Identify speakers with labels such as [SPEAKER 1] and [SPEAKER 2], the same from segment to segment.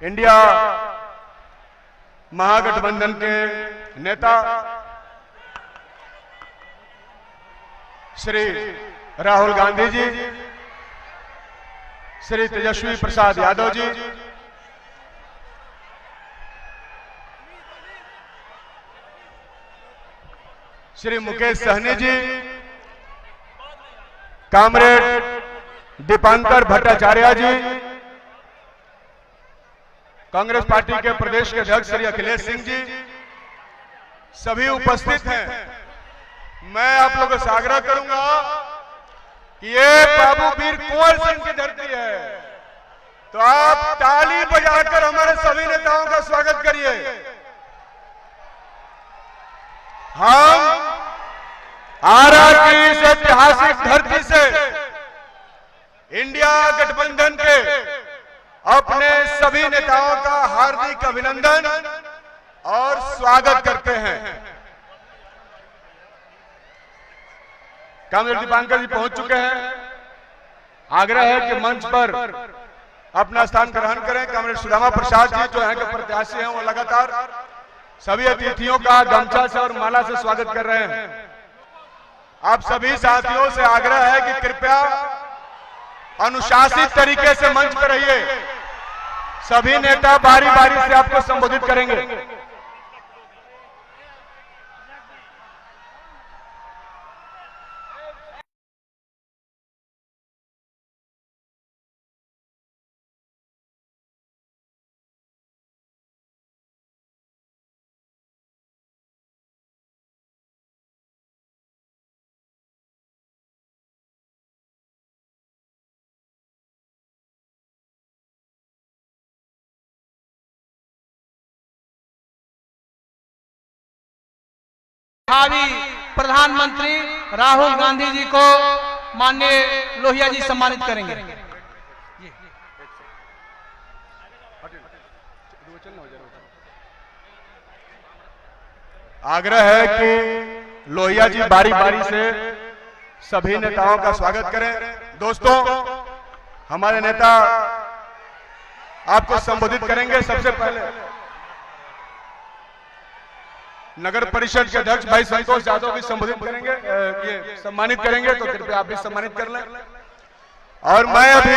[SPEAKER 1] India महागठबंधन के नेता श्री राहुल गांधी जी, श्री तेजस्वी प्रसाद यादव जी, श्री मुकेश सहनी जी, comrade Dipankar Bhattacharya जी, Congress party के प्रदेश के अध्यक्ष श्री अखिलेश सिंह जी, सभी उपस्थित हैं। मैं आप लोगों से आग्रह करूंगा कि ये बाबू वीर कुंवर सिंह की धरती है, तो आप ताली बजाकर हमारे सभी नेताओं का स्वागत करिए। हम आरा की इस ऐतिहासिक धरती से इंडिया गठबंधन के अपने सभी नेताओं का हार्दिक अभिनंदन और स्वागत करते हैं। कॉमरेड दीपांकर जी पहुंच चुके हैं। आग्रह है कि मंच पर अपना स्थान ग्रहण करें। कॉमरेड सुदामा प्रसाद जी जो यहाँ के प्रत्याशी हैं, वो लगातार सभी अतिथियों का गमछा से और माला से स्वागत कर रहे हैं। आप सभी साथियों से आग्रह है कि कृपया अनुशासित तरीके से मंच पर रहिए। सभी नेता बारी बारी से आपको संबोधित करेंगे।
[SPEAKER 2] भावी प्रधानमंत्री राहुल गांधी जी को माननीय लोहिया जी सम्मानित करेंगे।
[SPEAKER 1] आग्रह है कि लोहिया जी बारी बारी से सभी नेताओं का स्वागत करें। दोस्तों, हमारे नेता आपको संबोधित करेंगे। सबसे पहले नगर परिषद के अध्यक्ष भाई संतोष यादव भी संबोधित करेंगे, ये सम्मानित करेंगे, तो कृपया आप भी सम्मानित कर लें। और मैं अभी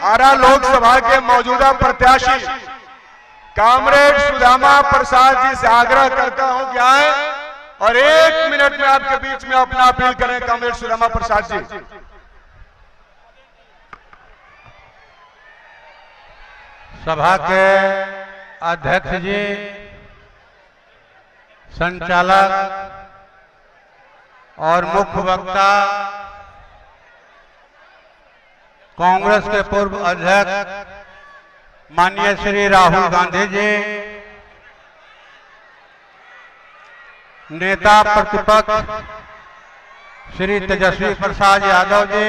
[SPEAKER 1] आरा लोकसभा के मौजूदा प्रत्याशी कॉमरेड सुदामा प्रसाद जी से आग्रह करता हूं कि आए और 1 मिनट में आपके बीच में अपना अपील करें। कॉमरेड सुदामा प्रसाद जी।
[SPEAKER 3] सभा के अध्यक्ष जी, संचालक और मुख्य वक्ता कांग्रेस के पूर्व अध्यक्ष माननीय श्री राहुल गांधी जी, नेता प्रतिपक्ष श्री तेजस्वी प्रसाद यादव जी,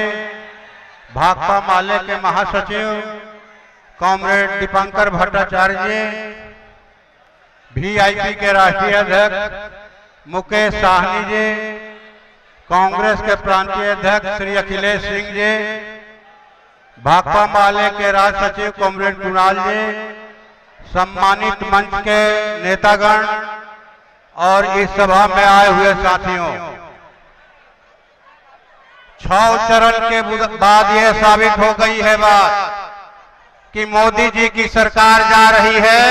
[SPEAKER 3] भाकपा माले के महासचिव कॉमरेड दीपांकर भट्टाचार्य जी, वीआईपी के राष्ट्रीय अध्यक्ष मुकेश सहनी जी, कांग्रेस के प्रांतीय अध्यक्ष श्री अखिलेश सिंह जी, भाकपा माले के राज्य सचिव कॉमरेड कुणाल जी, सम्मानित मंच के नेतागण और इस सभा में आए हुए साथियों, 6 चरण के बाद यह साबित हो गई है बात कि मोदी जी की सरकार जा रही है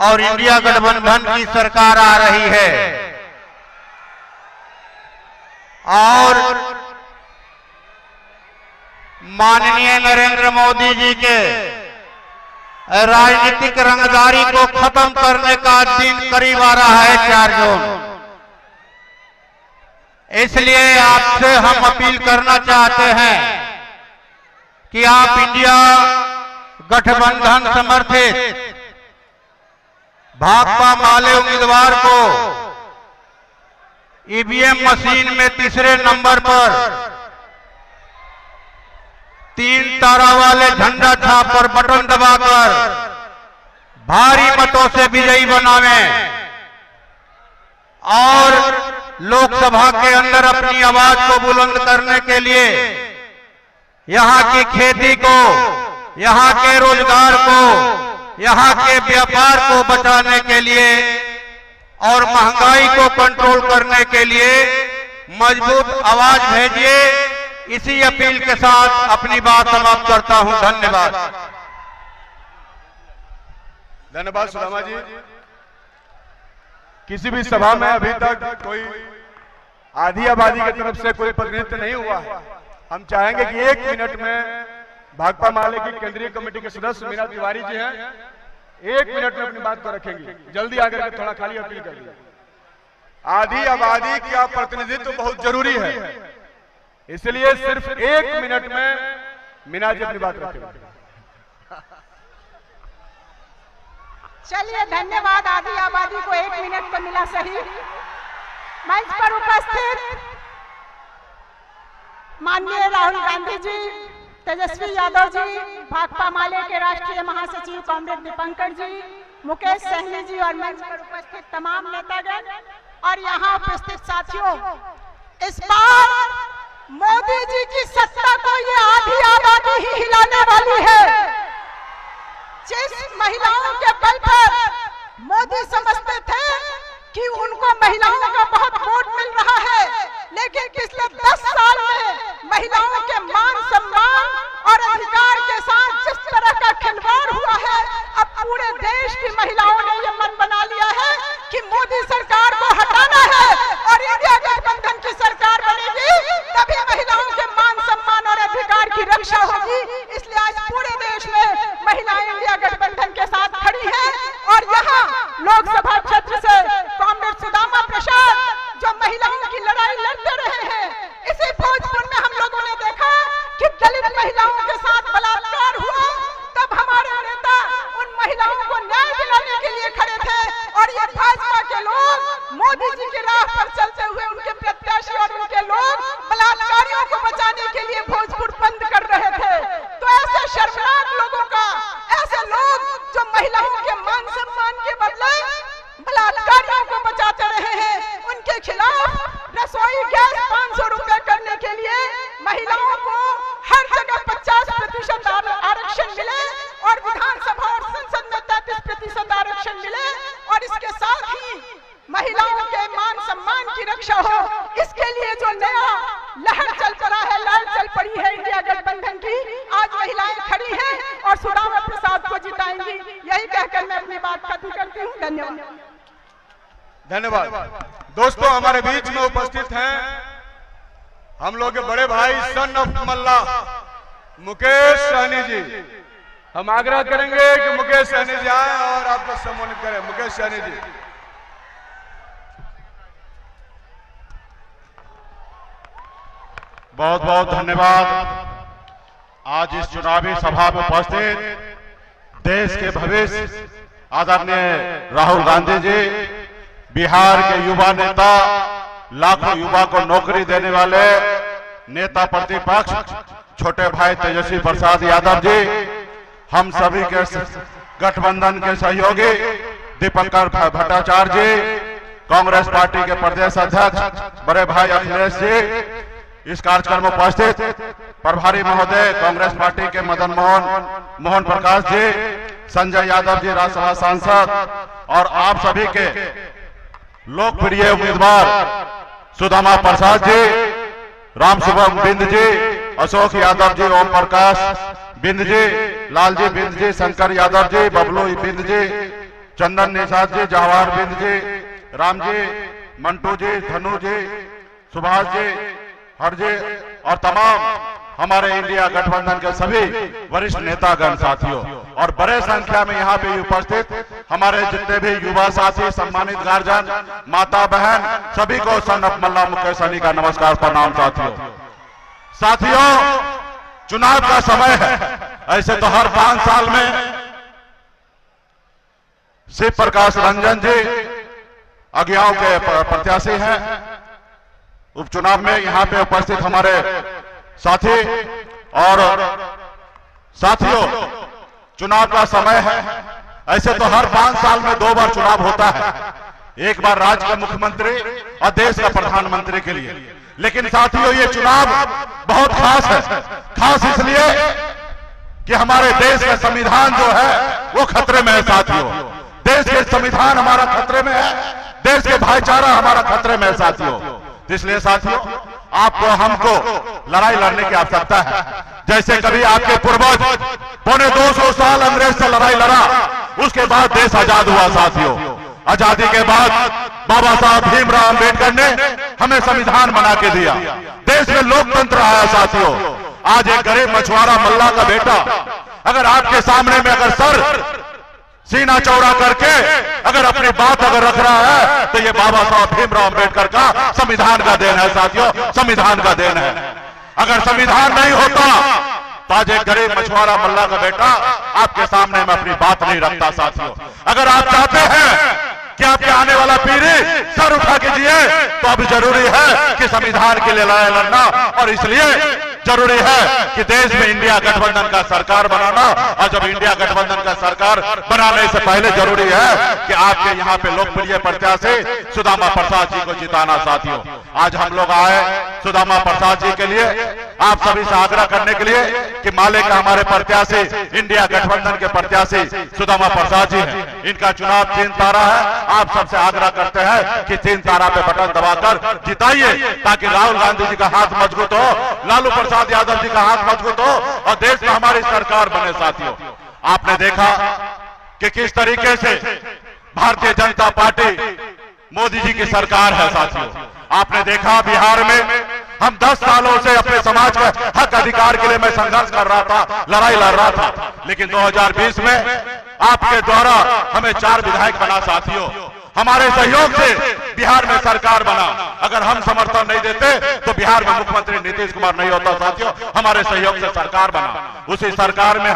[SPEAKER 3] और इंडिया गठबंधन की सरकार आ रही है। और माननीय नरेंद्र मोदी जी के राजनीतिक रंगदारी को खत्म करने का दिन करीब आ रहा है, 4 जून। इसलिए आपसे हम अपील करना चाहते हैं कि आप इंडिया गठबंधन समर्थित भाकपा माले उम्मीदवार को ईवीएम मशीन में तीसरे नंबर पर 3 तारा वाले झंडा छाप पर बटन दबाकर भारी मतों से विजयी बनावें और लोकसभा के अंदर अपनी आवाज को बुलंद करने के लिए यहाँ की खेती को, यहाँ के रोजगार को, यहाँ के व्यापार को बचाने के लिए और महंगाई को कंट्रोल करने के लिए मजबूत आवाज भेजिए। इसी अपील के साथ अपनी बात समाप्त करता हूं। धन्यवाद।
[SPEAKER 1] धन्यवाद सुदामा जी। किसी भी सभा में अभी तक कोई आधी आबादी की तरफ से कोई प्रतिनिधित्व नहीं हुआ है। हम चाहेंगे कि 1 मिनट में भाकपा माले की केंद्रीय कमेटी के सदस्य मीना तिवारी जी हैं, 1 मिनट में अपनी बात को रखेंगे। जल्दी आकर के थोड़ा खाली अपील कर दिया। आधी आबादी का प्रतिनिधित्व बहुत जरूरी है, इसलिए सिर्फ 1 मिनट में मीना जी अपनी बात रखेंगे।
[SPEAKER 4] चलिए, धन्यवाद। आधी आबादी को 1 मिनट तो मिला सही। मंच पर उपस्थित माननीय राहुल गांधी जी, तेजस्वी यादव जी, भाकपा माले के राष्ट्रीय महासचिव कॉमरेड दीपंकर जी, मुकेश सहनी जी और मंच पर उपस्थित तमाम नेतागण और यहाँ उपस्थित साथियों, इस बार मोदी जी की सत्ता को ये आधी आबादी ही हिलाने वाली है। जिस महिलाओं के बल पर मोदी समझते थे कि उनको महिलाओं का बहुत वोट मिल रहा है, लेकिन पिछले 10 साल में महिलाओं के मान सम्मान और अधिकार के साथ जिस तरह का खिलवाड़ हुआ है, अब पूरे देश की महिलाओं ने यह मन बना लिया है कि मोदी सरकार को हटाना है और इंडिया गठबंधन की सरकार बनेगी, तभी महिलाओं के मान सम्मान और अधिकार की रक्षा होगी। इसलिए आज पूरे देश में महिलाएं इंडिया गठबंधन के साथ खड़ी हैं और यहाँ लोकसभा क्षेत्र से कॉमरेड सुदामा प्रसाद जो महिलाओं की लड़ाई लड़ते रहे हैं, इसी भोजपुर में हम लोगों ने देखा कि दलित महिलाओं के साथ बलात्कार हुआ, तब हमारे नेता उन महिलाओं को न्याय दिलाने के लिए खड़े थे और ये भाजपा के लोग मोदी जी की राह पर चलते हुए उनके प्रत्याशी और उनके लोग बलात्कारियों को बचाने के लिए भोजपुर बंद कर रहे थे। तो ऐसे शर्मनाक लोगों का, ऐसे लोग जो महिलाओं के मान सम्मान के बदले बलात्कारियों को बचाते रहे हैं, उनके खिलाफ रसोई गैस 500 रुपए करने के लिए महिलाओं को हर जगह 50% आरक्षण मिले और विधानसभा और संसद में 33% आरक्षण मिले और इसके साथ ही महिलाओं के मान सम्मान की रक्षा हो, इसके लिए जो नया लहर चल पड़ा है, लहर चल पड़ी है इंडिया गठबंधन की, आज महिलाएं खड़ी हैं और सुदामा प्रसाद को जिताएंगी। यही कहकर मैं अपनी बात खत्म करती हूँ। धन्यवाद।
[SPEAKER 1] धन्यवाद। दोस्तों, हमारे बीच में उपस्थित हैं हम लोग के बड़े भाई सन ऑफ मल्ला मुकेश सहनी जी। हम आग्रह करेंगे कि मुकेश सहनी जी आए और आपको सम्मानित करें। मुकेश सहनी जी।
[SPEAKER 5] बहुत बहुत धन्यवाद। आज इस चुनावी सभा में उपस्थित देश के भविष्य आदरणीय राहुल गांधी जी, बिहार के युवा नेता, लाखों युवा को नौकरी देने वाले नेता प्रतिपक्ष छोटे भाई तेजस्वी प्रसाद यादव जी, हम सभी के गठबंधन के सहयोगी दीपंकर भट्टाचार्य जी, कांग्रेस पार्टी के प्रदेश अध्यक्ष बड़े भाई अखिलेश जी, इस कार्यक्रम में उपस्थित प्रभारी महोदय कांग्रेस पार्टी के मदन मोहन प्रकाश जी, संजय यादव जी राज्यसभा सांसद और आप सभी के लोकप्रिय उम्मीदवार सुदामा प्रसाद जी, राम शुभम बिंद जी, अशोक यादव जी, ओम प्रकाश बिंद जी, लालजी बिंद जी, शंकर यादव जी, बबलू बिंद जी, चंदन निषाद जी, जवाहर बिंद जी, राम जी, मंटू जी, धनु जी, सुभाष जी, हर जी और तमाम हमारे इंडिया गठबंधन के सभी वरिष्ठ नेतागण साथियों और बड़े संख्या में यहाँ पे उपस्थित हमारे जितने भी युवा साथी, सम्मानित गार्जियन, माता बहन, सभी को सन ऑफ मल्ला मुकेश सहनी का नमस्कार प्रणाम। साथियों, चुनाव का समय है। ऐसे तो हर 5 साल में शिव प्रकाश रंजन जी अज्ञाओं के प्रत्याशी हैं। उपचुनाव में यहाँ पे उपस्थित हमारे साथी और साथियों, चुनाव का समय है। ऐसे तो हर 5 साल में 2 बार चुनाव होता है, एक बार राज्य का मुख्यमंत्री और देश का प्रधानमंत्री के लिए। लेकिन साथियों, ये चुनाव बहुत खास है। खास इसलिए कि हमारे देश का संविधान जो है वो खतरे में है साथियों। देश के संविधान हमारा खतरे में है, देश के भाईचारा हमारा खतरे में है साथियों। इसलिए साथियों आपको हमको लड़ाई लड़ने की आवश्यकता है। जैसे कभी आपके पूर्वज 250 साल अंग्रेज से लड़ाई लड़ा, उसके बाद देश आजाद हुआ साथियों। आजादी के बाद बाबा साहब भीमराव अंबेडकर ने हमें संविधान बना के दिया, देश में लोकतंत्र आया साथियों। आज एक गरीब मछुआरा मल्ला का बेटा अगर आपके सामने में अगर सर सीना चौड़ा करके अगर अपनी बात अगर रख रहा है तो ये बाबा साहब भीमराव अंबेडकर का संविधान का देन है साथियों, संविधान का देन है। अगर संविधान नहीं होता तो आज एक गरीब मछुआरा मल्ला का बेटा आपके सामने में अपनी बात नहीं रखता साथियों। अगर आप चाहते हैं कि आपके आने वाला पीढ़ी सर उठा के जिए तो अब जरूरी है कि संविधान के लिए लड़ाई लड़ना, और इसलिए जरूरी है कि देश में इंडिया गठबंधन का सरकार बनाना। और जब इंडिया गठबंधन का सरकार बनाने से पहले जरूरी है कि आपके यहाँ पे लोकप्रिय प्रत्याशी सुदामा प्रसाद जी को जिताना साथियों। आज हम लोग आए सुदामा प्रसाद जी के लिए, आप सभी से आग्रह करने के लिए कि माले का हमारे प्रत्याशी इंडिया गठबंधन के प्रत्याशी सुदामा प्रसाद जी हैं। इनका चुनाव 3 तारा है। आप सबसे आग्रह करते हैं कि 3 तारा पे बटन दबाकर जिताइए, ताकि राहुल गांधी जी का हाथ मजबूत हो, लालू प्रसाद यादव जी का हाथ मजबूत हो और देश में हमारी सरकार बने साथियों। आपने देखा कि किस तरीके से भारतीय जनता पार्टी मोदी जी की सरकार है साथियों। आपने देखा बिहार में हम 10 सालों से अपने समाज के हक अधिकार के लिए मैं संघर्ष कर रहा था, लड़ाई लड़ रहा था, लेकिन 2020 में आपके द्वारा हमें 4 विधायक बना साथियों। हमारे सहयोग से बिहार में सरकार बना। अगर हम समर्थन नहीं देते तो बिहार में मुख्यमंत्री नीतीश कुमार नहीं होता साथियों। हमारे सहयोग से सरकार बना, उसी सरकार में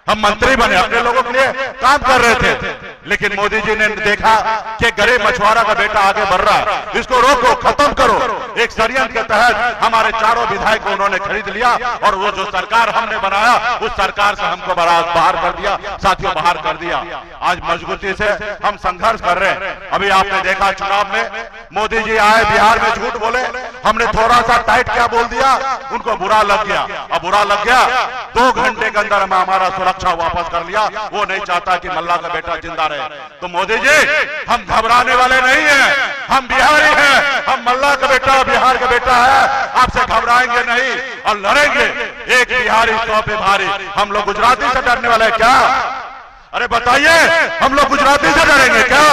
[SPEAKER 5] हम मंत्री बने, अपने लोगों के लिए काम कर रहे थे। लेकिन मोदी जी ने देखा कि गरीब मछुआरा का बेटा आगे बढ़ रहा है, इसको रोको, खत्म करो। एक षड्यंत्र के तहत हमारे 4 विधायक को उन्होंने खरीद लिया और वो जो सरकार हमने बनाया उस सरकार से हमको बाहर कर दिया साथियों, बाहर कर दिया। आज मजबूती से हम संघर्ष कर रहे हैं। अभी आपने देखा चुनाव में मोदी जी आए, बिहार में झूठ बोले, हमने थोड़ा सा टाइट क्या बोल दिया, उनको बुरा लग गया। अब बुरा लग गया, 2 घंटे के अंदर हमारा सुरक्षा वापस कर लिया। वो नहीं चाहता कि मल्ला का बेटा जिंदा रहे। तो मोदी जी हम घबराने वाले नहीं हैं, हम बिहारी हैं, हम मल्ला का बेटा बिहार का बेटा है, आपसे घबराएंगे नहीं और लड़ेंगे। एक बिहारी 100 पे भारी। हम लोग गुजराती से डरने वाले क्या? अरे बताइए, हम लोग गुजराती से डरेंगे क्या?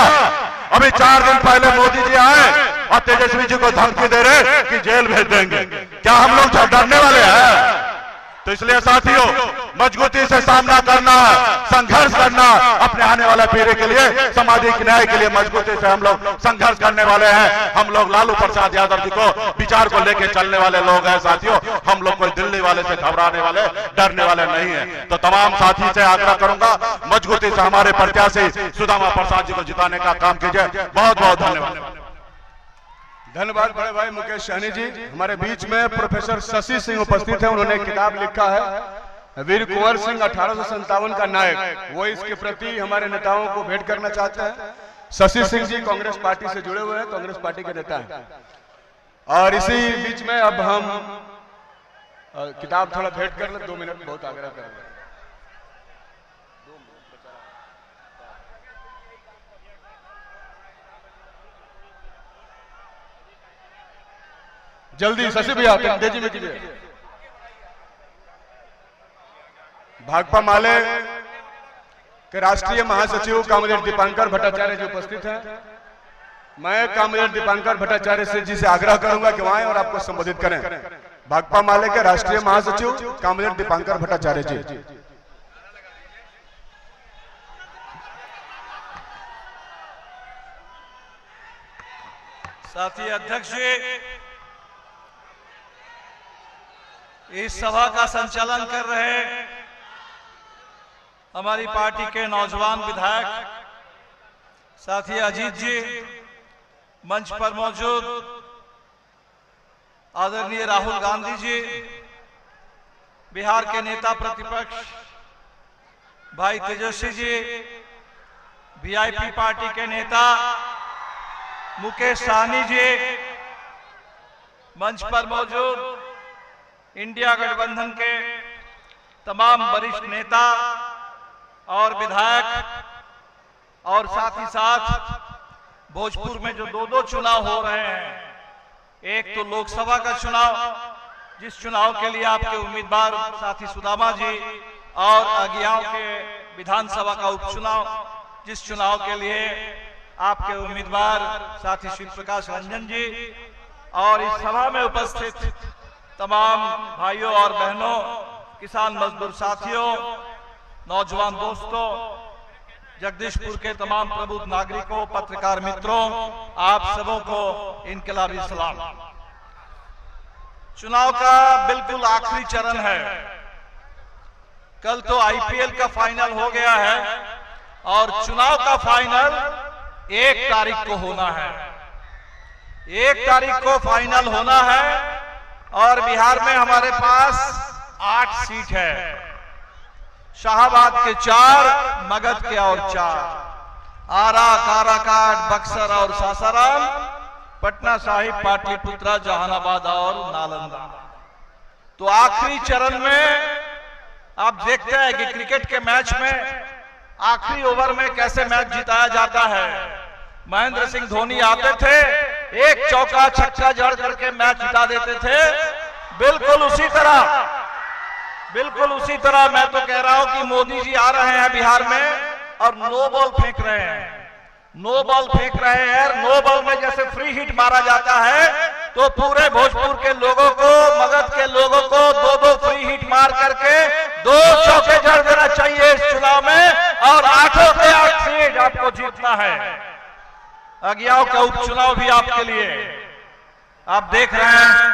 [SPEAKER 5] अभी 4 दिन पहले मोदी जी आए और तेजस्वी जी को धमकी दे रहे कि जेल भेज देंगे। क्या हम लोग डरने वाले हैं? तो इसलिए साथियों मजबूती से सामना करना, संघर्ष करना, अपने आने वाले पीढ़ी के लिए, सामाजिक न्याय के लिए मजबूती से हम लोग संघर्ष करने वाले हैं। हम लोग लालू प्रसाद यादव जी को विचार को लेकर चलने वाले लोग हैं साथियों। हम लोग कोई दिल्ली वाले से घबराने वाले, डरने वाले नहीं है। तो तमाम साथी से आग्रह करूंगा मजबूती से हमारे प्रत्याशी सुदामा प्रसाद जी को जिताने का काम कीजिए। बहुत बहुत धन्यवाद।
[SPEAKER 1] धन्यवाद बड़े भाई मुकेश सहनी जी। हमारे बीच में प्रोफेसर शशि सिंह उपस्थित हैं। उन्होंने एक किताब लिखा है वीर कुंवर सिंह 1857 का नायक। वो इसके प्रति हमारे नेताओं को भेंट करना चाहते हैं। शशि सिंह जी कांग्रेस पार्टी से जुड़े हुए हैं, कांग्रेस पार्टी के नेता हैं। और इसी बीच में अब हम किताब थोड़ा भेंट कर ले, 2 मिनट बहुत आग्रह कर रहे हैं। जल्दी शशि भैया तेजी में कीजिए। भाकपा माले के राष्ट्रीय महासचिव कॉमरेड दीपांकर भट्टाचार्य जी उपस्थित हैं। मैं कॉमरेड दीपांकर भट्टाचार्य जी से आग्रह करूंगा कि वहां और आपको संबोधित करें। भाकपा माले के राष्ट्रीय महासचिव कॉमरेड दीपांकर भट्टाचार्य जी।
[SPEAKER 2] साथी अध्यक्ष जी, इस सभा का संचालन कर रहे हमारी पार्टी के नौजवान विधायक साथी अजीत जी, मंच पर मौजूद आदरणीय राहुल गांधी जी, बिहार के नेता प्रतिपक्ष भाई तेजस्वी जी, वीआईपी पार्टी के नेता मुकेश सहनी जी, मंच पर मौजूद इंडिया गठबंधन के
[SPEAKER 6] तमाम वरिष्ठ नेता और विधायक और साथ ही साथ भोजपुर में जो दो चुनाव हो रहे हैं, एक तो लोकसभा का चुनाव, जिस चुनाव के लिए आपके उम्मीदवार साथी सुदामा जी, और अगियाओं के विधानसभा का उपचुनाव, जिस चुनाव के लिए आपके उम्मीदवार साथी शिव प्रकाश रंजन जी, और इस सभा में उपस्थित तमाम भाइयों और बहनों, किसान मजदूर साथियों, नौजवान दोस्तों, जगदीशपुर के तमाम प्रबुद्ध नागरिकों, पत्रकार मित्रों, आप सबों को इनकलाबी सलाम। चुनाव का बिल्कुल आखिरी चरण है। कल तो आईपीएल का फाइनल हो गया है और चुनाव का फाइनल 1 तारीख को होना है। 1 तारीख को फाइनल होना है और बिहार में हमारे पास 8 सीट है। शाहाबाद के 4, मगध के और 4, आरा, काराकाट, बक्सर और सासाराम, पटना साहिब, पाटलिपुत्रा, जहानाबाद और नालंदा। तो आखिरी चरण में आप देखते हैं कि क्रिकेट के मैच में आखिरी ओवर में कैसे मैच जिताया जाता है। महेंद्र सिंह धोनी आते थे, एक चौका छक्का जड़ करके मैच जिता देते थे। बिल्कुल उसी तरह मैं तो कह रहा हूं कि मोदी जी आ रहे हैं बिहार में और नो बॉल फेंक रहे हैं। नो बॉल में जैसे फ्री हिट मारा जाता है, तो पूरे भोजपुर के लोगों को, मगध के लोगों को 2-2 फ्री हिट मार करके 2 चौके जड़ देना चाहिए इस चुनाव में, और 8 के 8 सीट आपको जीतना है। अगियाओं का उपचुनाव भी आपके लिए। आप देख रहे हैं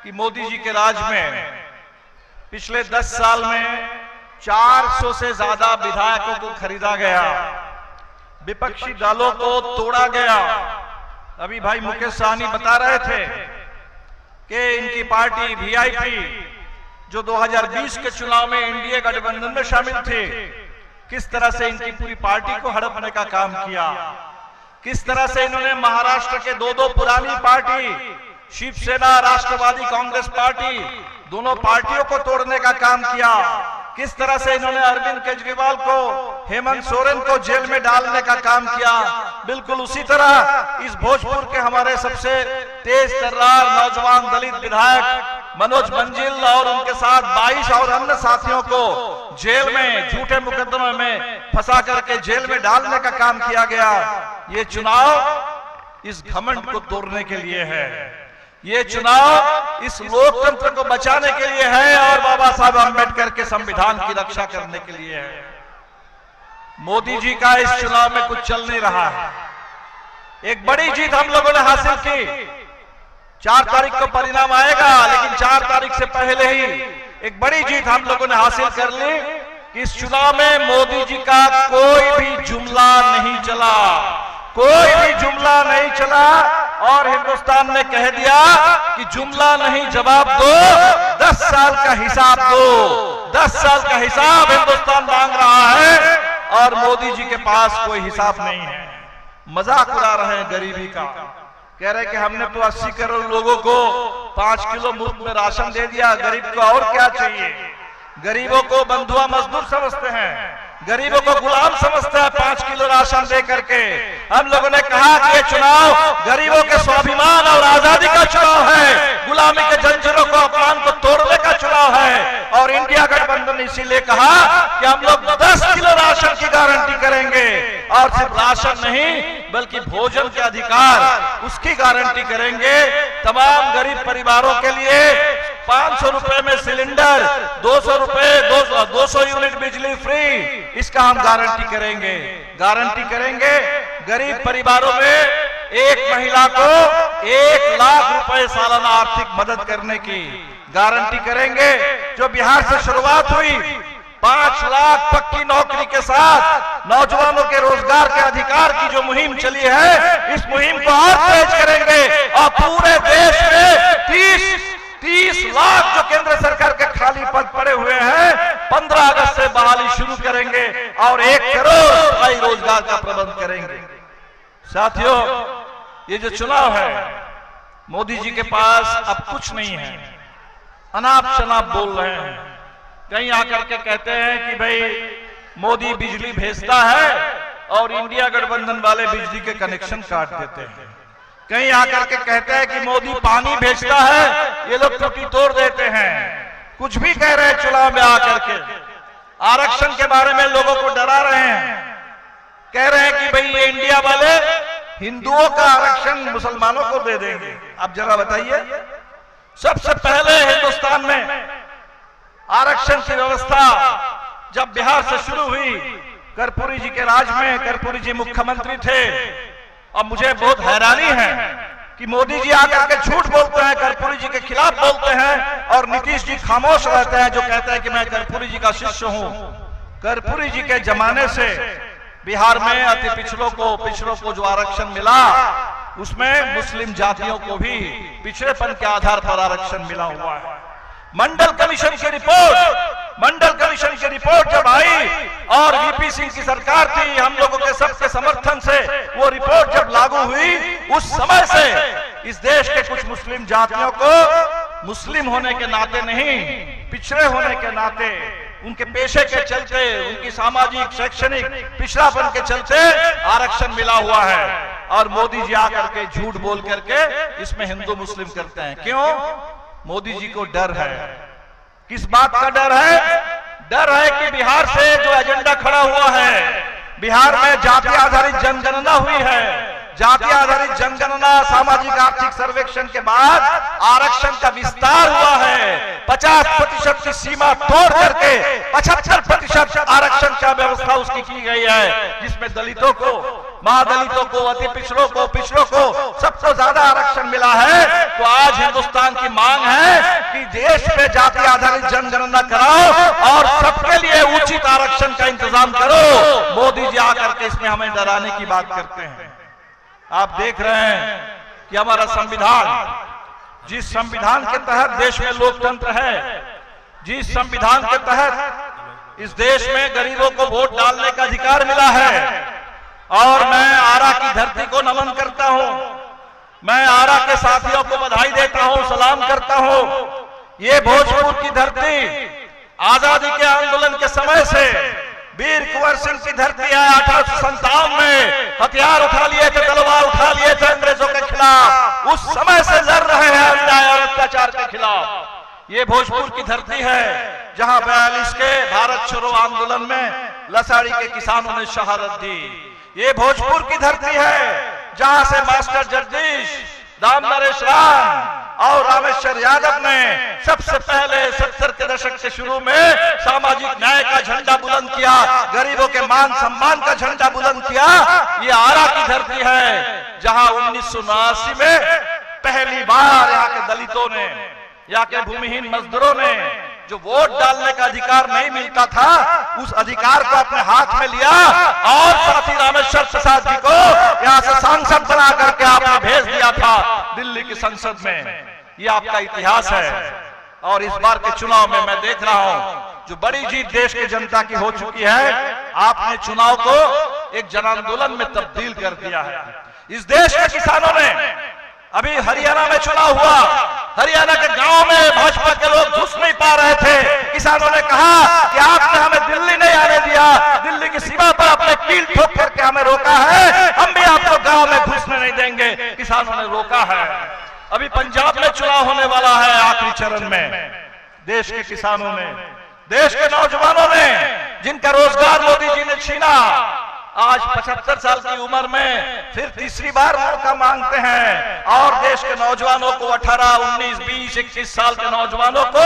[SPEAKER 6] कि मोदी जी के राज में पिछले 10 साल में 400 से ज्यादा विधायकों को खरीदा गया, विपक्षी दलों को तोड़ा गया। अभी भाई मुकेश सहनी बता रहे थे कि इनकी पार्टी वीआईपी जो 2020 के चुनाव में एनडीए गठबंधन में शामिल थे, किस तरह से इनकी पूरी पार्टी को हड़पने का काम किया, किस तरह से इन्होंने महाराष्ट्र के 2 पुरानी पार्टी, शिवसेना, राष्ट्रवादी कांग्रेस पार्टी, दोनों पार्टियों को तोड़ने का काम किया, किस तरह से इन्होंने अरविंद केजरीवाल को, हेमंत सोरेन को जेल में डालने का काम किया। बिल्कुल उसी तरह इस भोजपुर के हमारे सबसे तेज तर्रार नौजवान दलित विधायक मनोज मंजिल और उनके साथ 22 और अन्य साथियों को जेल में झूठे मुकदमे में फंसा करके जेल में डालने का काम किया गया। ये चुनाव इस घमंड को तोड़ने के लिए है, ये चुनाव इस लोकतंत्र को बचाने के लिए है और बाबा साहब अम्बेडकर के संविधान की रक्षा करने के लिए है। मोदी जी का इस चुनाव में कुछ चल नहीं रहा है। एक बड़ी जीत हम लोगों ने हासिल की। 4 तारीख को परिणाम आएगा, लेकिन 4 तारीख से पहले ही एक बड़ी जीत हम लोगों ने हासिल कर ली कि इस चुनाव में मोदी जी का कोई भी जुमला नहीं चला, कोई भी जुमला नहीं चला। और हिंदुस्तान ने कह दिया कि जुमला नहीं, जवाब दो, 10 साल का हिसाब दो। 10 साल का हिसाब हिंदुस्तान मांग रहा है और मोदी जी के पास कोई हिसाब नहीं है। मजाक उड़ा रहे हैं गरीबी का, कह रहे कि हमने तो 80 करोड़ लोगों को 5 किलो मुफ्त में राशन दे दिया, गरीब को और क्या चाहिए। गरीबों को बंधुआ मजदूर समझते हैं, गरीबों को गुलाम समझता है 5 किलो राशन दे करके। हम लोगों ने कहा कि ये चुनाव गरीबों के स्वाभिमान और आजादी का चुनाव है, गुलामी के जंजीरों को, अपमान को तोड़ने का चुनाव है। और इंडिया गठबंधन इसीलिए कहा कि हम लोग 10 किलो राशन की गारंटी करेंगे, और सिर्फ राशन नहीं बल्कि भोजन के अधिकार उसकी गारंटी करेंगे। तमाम गरीब परिवारों के लिए 500 रुपए में सिलेंडर, 200 रुपए 200 यूनिट बिजली फ्री, इसका हम गारंटी करेंगे। गरीब परिवारों में एक महिला को 1 लाख रुपए सालाना आर्थिक मदद करने की गारंटी करेंगे। जो बिहार से शुरुआत हुई 5 लाख पक्की नौकरी के साथ नौजवानों के रोजगार के अधिकार की जो मुहिम चली है, इस मुहिम को और तेज करेंगे और पूरे देश में 30 लाख जो केंद्र सरकार के खाली पद पड़े हुए हैं 15 अगस्त से बहाली शुरू करेंगे और 1 करोड़ स्थायी रोजगार का प्रबंध करेंगे। साथियों, ये जो चुनाव है, मोदी जी के पास अब कुछ नहीं है, अनाप शनाप बोल रहे हैं। कहीं आकर के कहते हैं कि भाई मोदी बिजली भेजता है और इंडिया गठबंधन वाले बिजली के कनेक्शन काट देते हैं। कहीं आकर के कहते हैं कि मोदी पानी भेजता है, ये लोग टूटी तोड़ देते हैं। कुछ भी कह रहे हैं चुनाव में आकर के। आरक्षण के बारे में लोगों को डरा रहे हैं, कह रहे हैं कि भाई ये इंडिया वाले हिंदुओं का आरक्षण मुसलमानों को दे देंगे। अब जरा बताइए, सबसे पहले हिंदुस्तान में आरक्षण की व्यवस्था जब बिहार से शुरू हुई, कर्पूरी जी के राज में कर्पूरी जी मुख्यमंत्री थे। और मुझे बहुत हैरानी है कि मोदी जी आकर के झूठ बोलते हैं, कर्पूरी जी के खिलाफ बोलते हैं, और नीतीश जी खामोश रहते हैं जो कहते हैं कि मैं कर्पूरी जी का शिष्य हूं। कर्पूरी जी के जमाने से बिहार में अति पिछड़ों को जो आरक्षण मिला, उसमें मुस्लिम जातियों को भी पिछड़ेपन के आधार पर आरक्षण मिला हुआ है। मंडल कमीशन की रिपोर्ट जब आई और वीपी सिंह की सरकार थी, हम लोगों के सबके समर्थन से वो रिपोर्ट जब लागू हुई, उस समय से इस देश के कुछ मुस्लिम जातियों को मुस्लिम होने के नाते नहीं, पिछड़े होने के नाते, उनके पेशे के चलते, उनकी सामाजिक शैक्षणिक पिछड़ापन के चलते आरक्षण मिला हुआ है। और मोदी जी आकर के झूठ बोल करके इसमें हिंदू मुस्लिम करते हैं। क्यों? मोदी जी को डर है। किस बात का डर है? डर है कि बिहार से जो एजेंडा खड़ा हुआ है, बिहार में जाति आधारित जनगणना हुई है। जाति आधारित जनगणना, सामाजिक आर्थिक सर्वेक्षण के बाद आरक्षण का विस्तार हुआ है। 50% की सीमा तोड़ करके 75% आरक्षण का व्यवस्था उसकी की गई है, जिसमें दलितों को, महादलितों को, अति पिछड़ों को सबसे ज्यादा आरक्षण मिला है। तो आज हिंदुस्तान की मांग है कि देश में जाति आधारित जनगणना कराओ और सबके लिए उचित आरक्षण का इंतजाम करो। मोदी जी आकर के इसमें हमें डराने की बात करते हैं। आप देख रहे हैं कि हमारा संविधान, जिस संविधान के तहत देश में लोकतंत्र है, जिस संविधान के तहत इस देश में गरीबों को वोट डालने का अधिकार मिला है, और मैं आरा की धरती को नमन करता हूं, मैं आरा के साथियों को बधाई देता हूं, सलाम करता हूं। ये भोजपुर की धरती आजादी के आंदोलन के समय से वीर कुंवर सिंह की धरती है। 1857 में हथियार उठा लिए थे, तलवार उठा लिए थे अंग्रेजों के खिलाफ, उस समय से लड़ रहे हैं अन्याय और अत्याचार के खिलाफ। ये भोजपुर की धरती है जहां 42 के भारत छोड़ो आंदोलन में लसाड़ी के किसानों ने शहादत दी। ये भोजपुर की धरती है जहां से मास्टर जगदीश, दाम नरेश राम और रामेश्वर यादव ने सबसे पहले 70 के दशक के शुरू में सामाजिक न्याय का झंडा बुलंद किया, गरीबों के मान सम्मान का झंडा बुलंद किया। ये आरा की धरती है जहां 1979 में पहली बार यहाँ के दलितों ने, यहाँ के भूमिहीन मजदूरों ने जो वोट डालने का अधिकार नहीं मिलता था, उस अधिकार को अपने हाथ में लिया और साथी रामेश्वर प्रसाद जी को यहाँ से सांसद बना करके आपने भेज दिया था दिल्ली की संसद में। ये आपका इतिहास है। और इस बार के चुनाव में मैं देख रहा हूं जो बड़ी जीत देश की जनता की हो चुकी है, आपने चुनाव को एक जन आंदोलन में तब्दील कर दिया है। इस देश के किसानों ने, अभी हरियाणा में चुनाव हुआ, हरियाणा के गांव में भाजपा के लोग घुस नहीं पा रहे थे। किसानों ने कहा कि आपने हमें दिल्ली नहीं आने दिया, दिल्ली की सीमा पर आपने कील ठोक करके हमें रोका है, हम भी आपको गांव में घुसने नहीं देंगे। किसानों ने रोका है। अभी पंजाब में चुनाव होने वाला है आखिरी चरण में। देश के किसानों ने, देश के नौजवानों ने, जिनका रोजगार मोदी जी ने छीना, आज 75 साल की उम्र में फिर तीसरी बार मौका मांगते हैं। और देश के नौजवानों को 18, 19, 20, 21 साल के नौजवानों को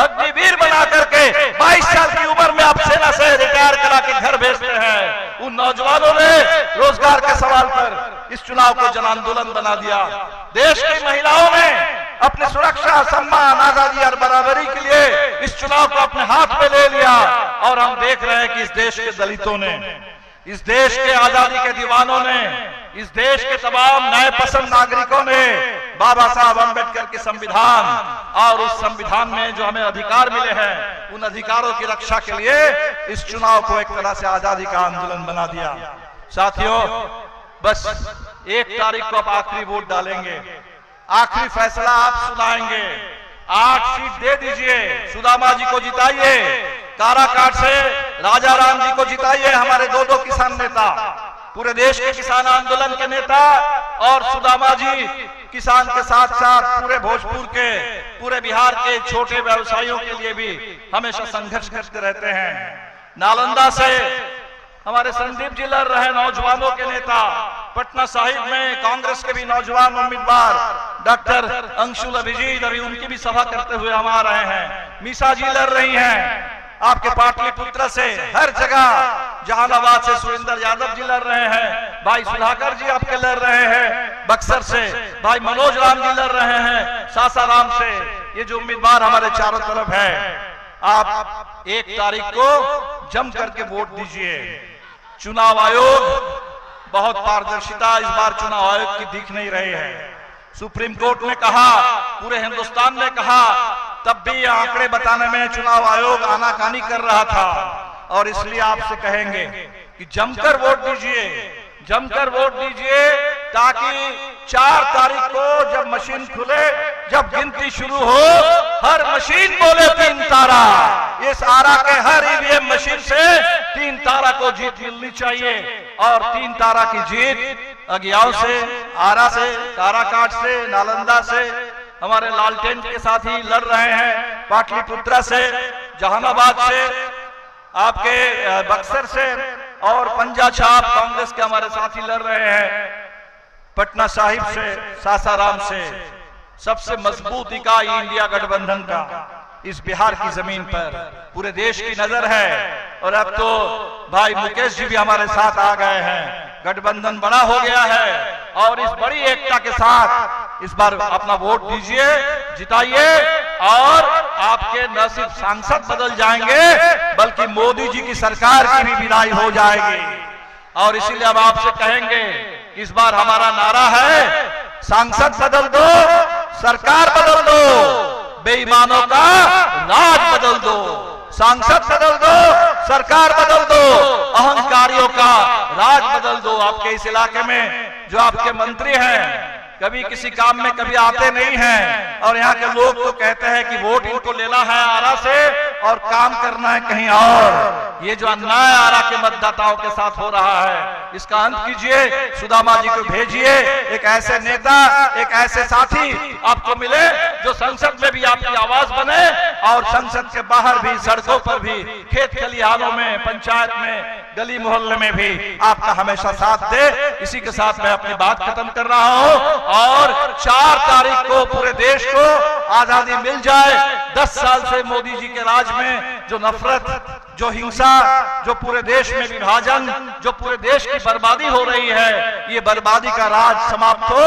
[SPEAKER 6] अग्निवीर बना करके 22 साल की उम्र में आप सेना से रिटायर करा के घर भेजते हैं। उन नौजवानों ने रोजगार के सवाल पर इस चुनाव को जन आंदोलन बना दिया। देश की महिलाओं ने अपनी सुरक्षा, सम्मान, आजादी और बराबरी के लिए इस चुनाव को अपने हाथ में ले लिया। और हम देख रहे हैं कि इस देश के दलितों ने, इस देश के आजादी के दीवानों ने, इस देश के तमाम न्याय पसंद नागरिकों ने बाबा साहब अम्बेडकर के संविधान और उस संविधान में जो हमें अधिकार मिले हैं, उन अधिकारों की रक्षा के लिए इस चुनाव को एक तरह से आजादी का आंदोलन बना दिया। साथियों, बस 1 तारीख को आप आखिरी वोट डालेंगे, आखिरी फैसला आप सुनाएंगे। 8 सीट दे दीजिए, सुदामा जी को जिताइए, काराकाट से राजा राम जी को जिताइए, हमारे दो किसान नेता, पूरे देश के किसान आंदोलन के नेता, और सुदामा जी किसान के साथ साथ पूरे भोजपुर के, पूरे बिहार के छोटे व्यवसायियों के लिए भी हमेशा संघर्ष करते रहते हैं। नालंदा से हमारे संदीप जी लड़ रहे नौजवानों के नेता, पटना साहिब में कांग्रेस के भी नौजवान उम्मीदवार डॉक्टर अंशुल अभिजीत अभी उनकी भी सभा करते हुए हम आ रहे हैं। मीसा जी लड़ रही हैं आपके पाटलिपुत्र से, हर जगह जहानाबाद से सुरेंद्र यादव जी लड़ रहे हैं, भाई सुधाकर जी आपके लड़ रहे हैं, बक्सर से भाई मनोज राम जी लड़ रहे हैं, सासाराम से, ये जो उम्मीदवार हमारे चारों तरफ है, आप 1 तारीख को जम करके वोट दीजिए। चुनाव आयोग बहुत पारदर्शिता इस बार चुनाव आयोग की दिख नहीं रही है। सुप्रीम कोर्ट ने कहा, पूरे हिंदुस्तान ने कहा, तब भी आंकड़े बताने में चुनाव आयोग आनाकानी कर रहा था, और इसलिए आपसे कहेंगे कि जमकर वोट दीजिए, जमकर वोट दीजिए, ताकि 4 तारीख को जब मशीन खुले, जब गिनती शुरू हो, हर मशीन बोले 3 तारा। इस आरा के हर ईवीएम मशीन से 3 तारा को जीत मिलनी चाहिए, और 3 तारा की जीत अगियाव से, आरा से, काराकाट से, नालंदा से, हमारे लालटेन के साथ ही लड़ रहे हैं, पाटलिपुत्रा से, जहानाबाद से, आपके बक्सर से, और पंजा छाप कांग्रेस के हमारे साथी लड़ रहे हैं, पटना साहिब से, सासाराम से। सबसे मजबूत इकाई इंडिया गठबंधन का इस बिहार की जमीन पर पूरे देश की नजर है, और अब तो भाई मुकेश जी भी हमारे साथ आ गए हैं। गठबंधन बड़ा हो गया है, और इस बड़ी एकता के साथ इस बार अपना वोट दीजिए, जिताइए, और आपके न सिर्फ सांसद बदल जाएंगे बल्कि मोदी जी की सरकार की भी विदाई हो जाएगी। और इसीलिए अब आपसे कहेंगे, इस बार हमारा नारा है, सांसद बदल दो, सरकार बदल दो, बेईमानों का राज बदल दो। सांसद बदल दो, सरकार बदल दो, अहंकारियों का राज बदल दो। आपके इस इलाके में जो आपके मंत्री हैं, कभी किसी काम में कभी आते नहीं हैं, और यहाँ के लोग तो कहते हैं कि वोट इनको लेना है आरा से और काम करना है कहीं और। ये जो अन्याय आरा के मतदाताओं के साथ हो रहा है, इसका अंत कीजिए। सुदामा जी को भेजिए, एक ऐसे नेता, एक ऐसे साथी आपको मिले जो संसद में भी आपकी आवाज बने, और संसद के बाहर भी, सड़कों पर भी, खेत खलिहानों में, पंचायत में, गली मोहल्ले में भी आपका हमेशा साथ दे। इसी के साथ मैं अपनी बात खत्म कर रहा हूं, और 4 तारीख को पूरे देश को आजादी मिल जाए। 10 साल से मोदी जी के राज में जो नफरत, जो हिंसा, जो पूरे देश में विभाजन, जो पूरे देश की बर्बादी हो रही है, ये बर्बादी का राज समाप्त हो,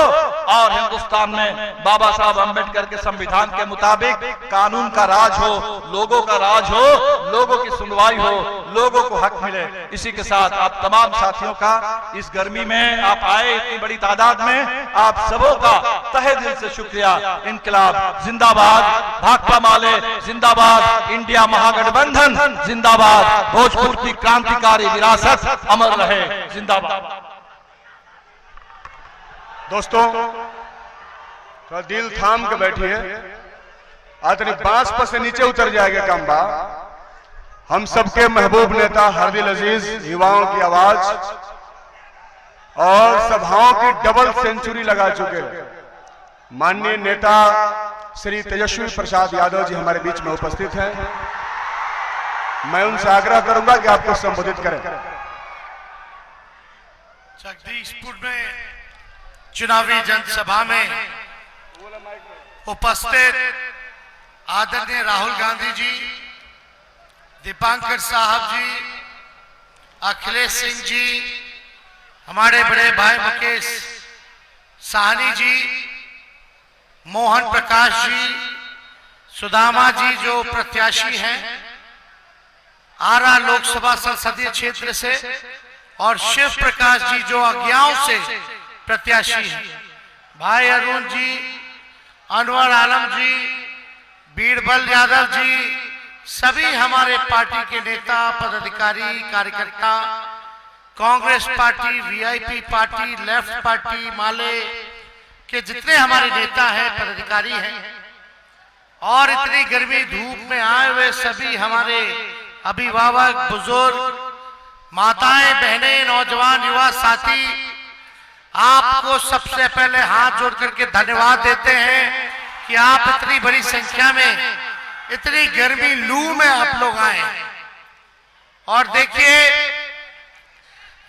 [SPEAKER 6] और हिंदुस्तान में बाबा साहब अंबेडकर के संविधान के मुताबिक कानून का राज हो, लोगों का राज हो, लोगों की सुनवाई हो, लोगों को हक मिले। इसी के साथ आप तमाम साथियों का इस गर्मी में आप आए इतनी बड़ी तादाद में, आप सबों का तहे दिल से शुक्रिया। इनकलाब जिंदाबाद, भाकपा माले जिंदाबाद, इंडिया महागठबंधन जिंदाबाद, भोजपुर की क्रांतिकारी विरासत अमर रहे, जिंदाबाद।
[SPEAKER 1] दोस्तों, थोड़ा दिल थाम के बैठिए, आदमी बांस पर से नीचे उतर जाएगा काम बा। हम सबके महबूब नेता हरदिल अजीज, युवाओं की आवाज, और सभाओं की डबल सेंचुरी लगा चुके माननीय नेता श्री तेजस्वी प्रसाद यादव जी हमारे बीच में उपस्थित हैं। मैं उनसे आग्रह करूंगा कि आपको संबोधित करें।
[SPEAKER 7] जगदीशपुर में चुनावी जनसभा में उपस्थित आदरणीय राहुल गांधी जी, दीपांकर साहब जी, अखिलेश सिंह जी, हमारे बड़े भाई मुकेश साहनी जी, मोहन प्रकाश जी, सुदामा जी जो प्रत्याशी हैं आरा लोकसभा संसदीय क्षेत्र से, और शिव प्रकाश जी जो अज्ञाओं से प्रत्याशी हैं, भाई अरुण जी, अनवर आलम जी, बीरबल यादव जी, सभी हमारे पार्टी के नेता, पदाधिकारी, कार्यकर्ता, Congress party, VIP party, left party, Maale के जितने हमारे नेता हैं, पदाधिकारी हैं, और इतनी गर्मी धूप में आए हुए सभी हमारे अभिभावक, बुजुर्ग, माताएं, बहनें, नौजवान, युवा साथी, आपको सबसे पहले हाथ जोड़ करके धन्यवाद देते हैं कि आप इतनी बड़ी संख्या में, इतनी गर्मी लू में आप लोग आए। और देखिए,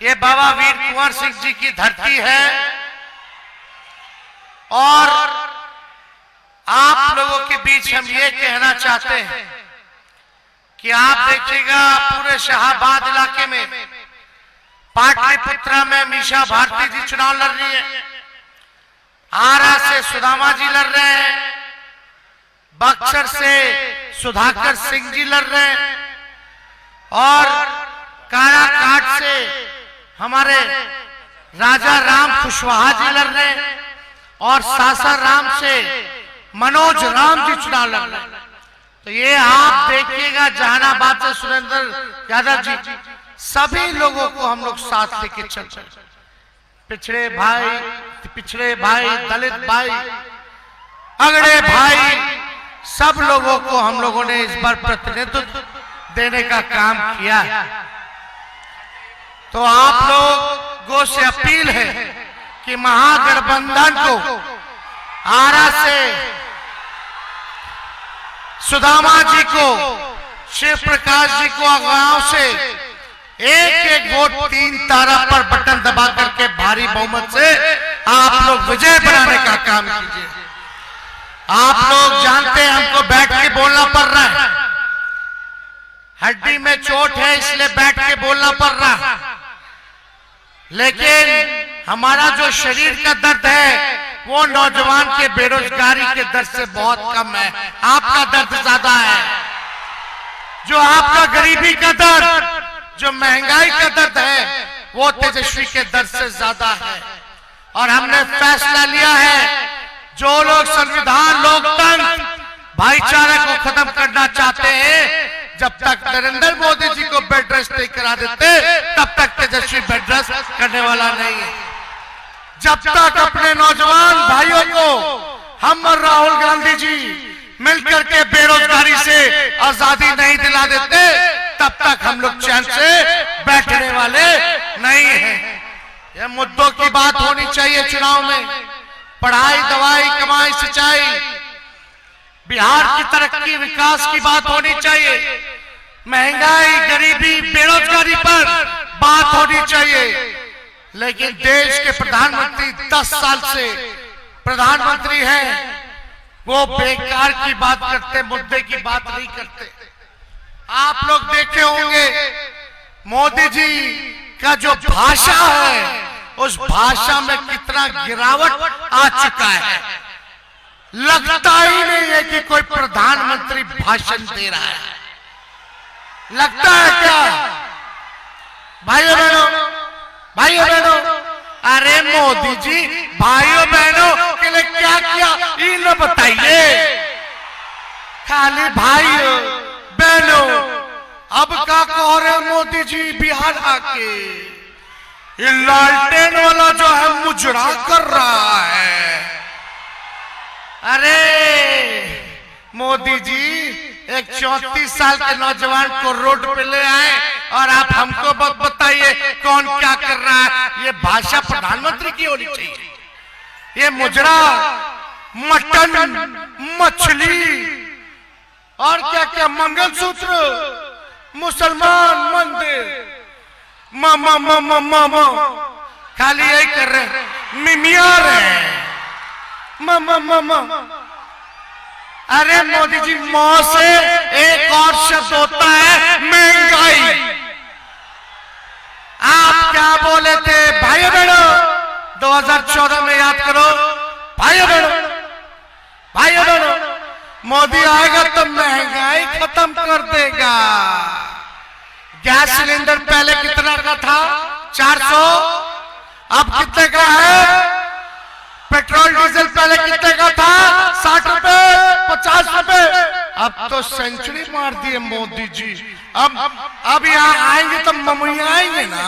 [SPEAKER 7] ये बाबा वीर कुंवर सिंह जी की धरती है और आप लोगों के बीच हम ये कहना चाहते हैं कि आप देखिएगा पूरे शाहाबाद इलाके में, पाटलिपुत्रा में मीशा भारती जी चुनाव लड़ रही है, आरा से सुदामा जी लड़ रहे हैं, बक्सर से सुधाकर सिंह जी लड़ रहे हैं और काराकाट से हमारे राजा राम कुशवाहा जी लड़ रहे हैं और सासाराम से मनोज राम जी चुनाव लड़ रहे हैं। तो ये आप देखिएगा, जहानाबाद से सुरेंद्र यादव जी, सभी लोगों को हम लोग साथ लेके चल रहे हैं। पिछड़े भाई, दलित भाई, अगड़े भाई, सब लोगों को हम लोगों ने इस बार प्रतिनिधित्व देने का काम किया। तो आप लोगों से अपील है कि महागठबंधन को आरा से सुदामा जी को, शिव प्रकाश जी को गांव से एक एक वोट 3 तारा पर बटन दबा करके भारी बहुमत से आप लोग विजय बनाने का काम कीजिए। आप लोग जानते हैं हमको बैठ के बोलना पड़ रहा है, हड्डी में चोट है इसलिए बैठ के बोलना पड़ रहा है, लेकिन हमारा जो शरीर का दर्द है वो नौजवान के बेरोजगारी के दर्द से बहुत कम है। आपका दर्द ज्यादा है, जो आपका गरीबी का दर्द, जो महंगाई का दर्द है, वो तेजस्वी के दर्द से ज्यादा है। और हमने फैसला लिया है, जो लोग संविधान, लोकतंत्र, भाईचारे को खत्म करना चाहते हैं, जब तक नरेंद्र मोदी जी को बेड रेस्ट नहीं करा देते तब तक तेजस्वी बेड रेस्ट करने वाला नहीं है। जब तक अपने नौजवान भाइयों को हम और राहुल गांधी जी मिलकर के बेरोजगारी से आजादी नहीं दिला देते तब तक हम लोग चैन से बैठने वाले नहीं हैं। ये मुद्दों की बात होनी चाहिए चुनाव में, पढ़ाई, दवाई, कमाई, सिंचाई, बिहार की तरक्की, विकास की बात होनी चाहिए, महंगाई, गरीबी, बेरोजगारी पर बात होनी चाहिए। लेकिन देश के प्रधानमंत्री 10 साल से प्रधानमंत्री हैं, वो बेकार की बात करते, मुद्दे की बात नहीं करते। आप लोग देखे होंगे मोदी जी का जो भाषा है, उस भाषा में कितना गिरावट आ चुका है। लगता ही नहीं है कि कोई प्रधानमंत्री भाषण दे रहा है। लगता है क्या? भाइयों बहनों, अरे मोदी जी भाइयों बहनों के लिए क्या किया ये न बताइए। खाली भाइयों बहनों, अब क्या कह रहे मोदी जी बिहार आके? ये लालटेन वाला जो है मुजरा कर रहा है। अरे मोदी जी, एक 34 साल के नौजवान को रोड पे ले आए और आप हमको बताइए कौन क्या कर रहा है। ये भाषा प्रधानमंत्री की होनी चाहिए। ये मुजरा, मटन, मछली और क्या क्या, मंगलसूत्र, मुसलमान मंदिर, मामा खाली यही कर रहे हैं, मिमिया रहे। अरे मोदी जी, मौ से एक और शब्द होता है महंगाई। आप क्या बोले थे भाइयों बहनों 2014 में? याद करो भाइयों बहनों, मोदी आएगा तो महंगाई खत्म कर देगा। गैस सिलेंडर पहले कितना का था? 400, अब कितने का है? पेट्रोल डीजल पहले कितने का था? 60 रुपए, 50 रुपए, अब तो सेंचुरी मार दिए मोदी जी। अब यहाँ आएंगे तो ममुइया आएंगे ना।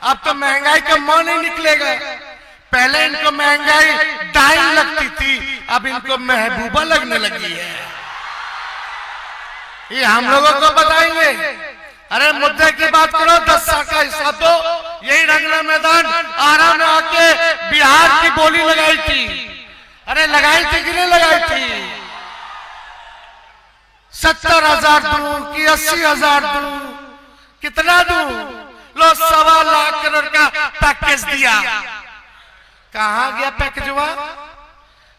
[SPEAKER 7] अब तो महंगाई का मुंह नहीं निकलेगा। पहले इनको महंगाई डाइन लगती थी, अब इनको महबूबा लगने लगी है। ये हम लोगों को बताएंगे। अरे मुद्दे की बात करो, 10 साल का हिस्सा दो। यही रंगला मैदान आरा में आके बिहार की बोली लगाई थी। अरे लगाई थी कि नहीं लगाई थी? 70,000 दूं कि 80,000 दूं, कितना दूं? लो 1.25 लाख करोड़ का पैकेज दिया। कहाँ गया पैकेजवा?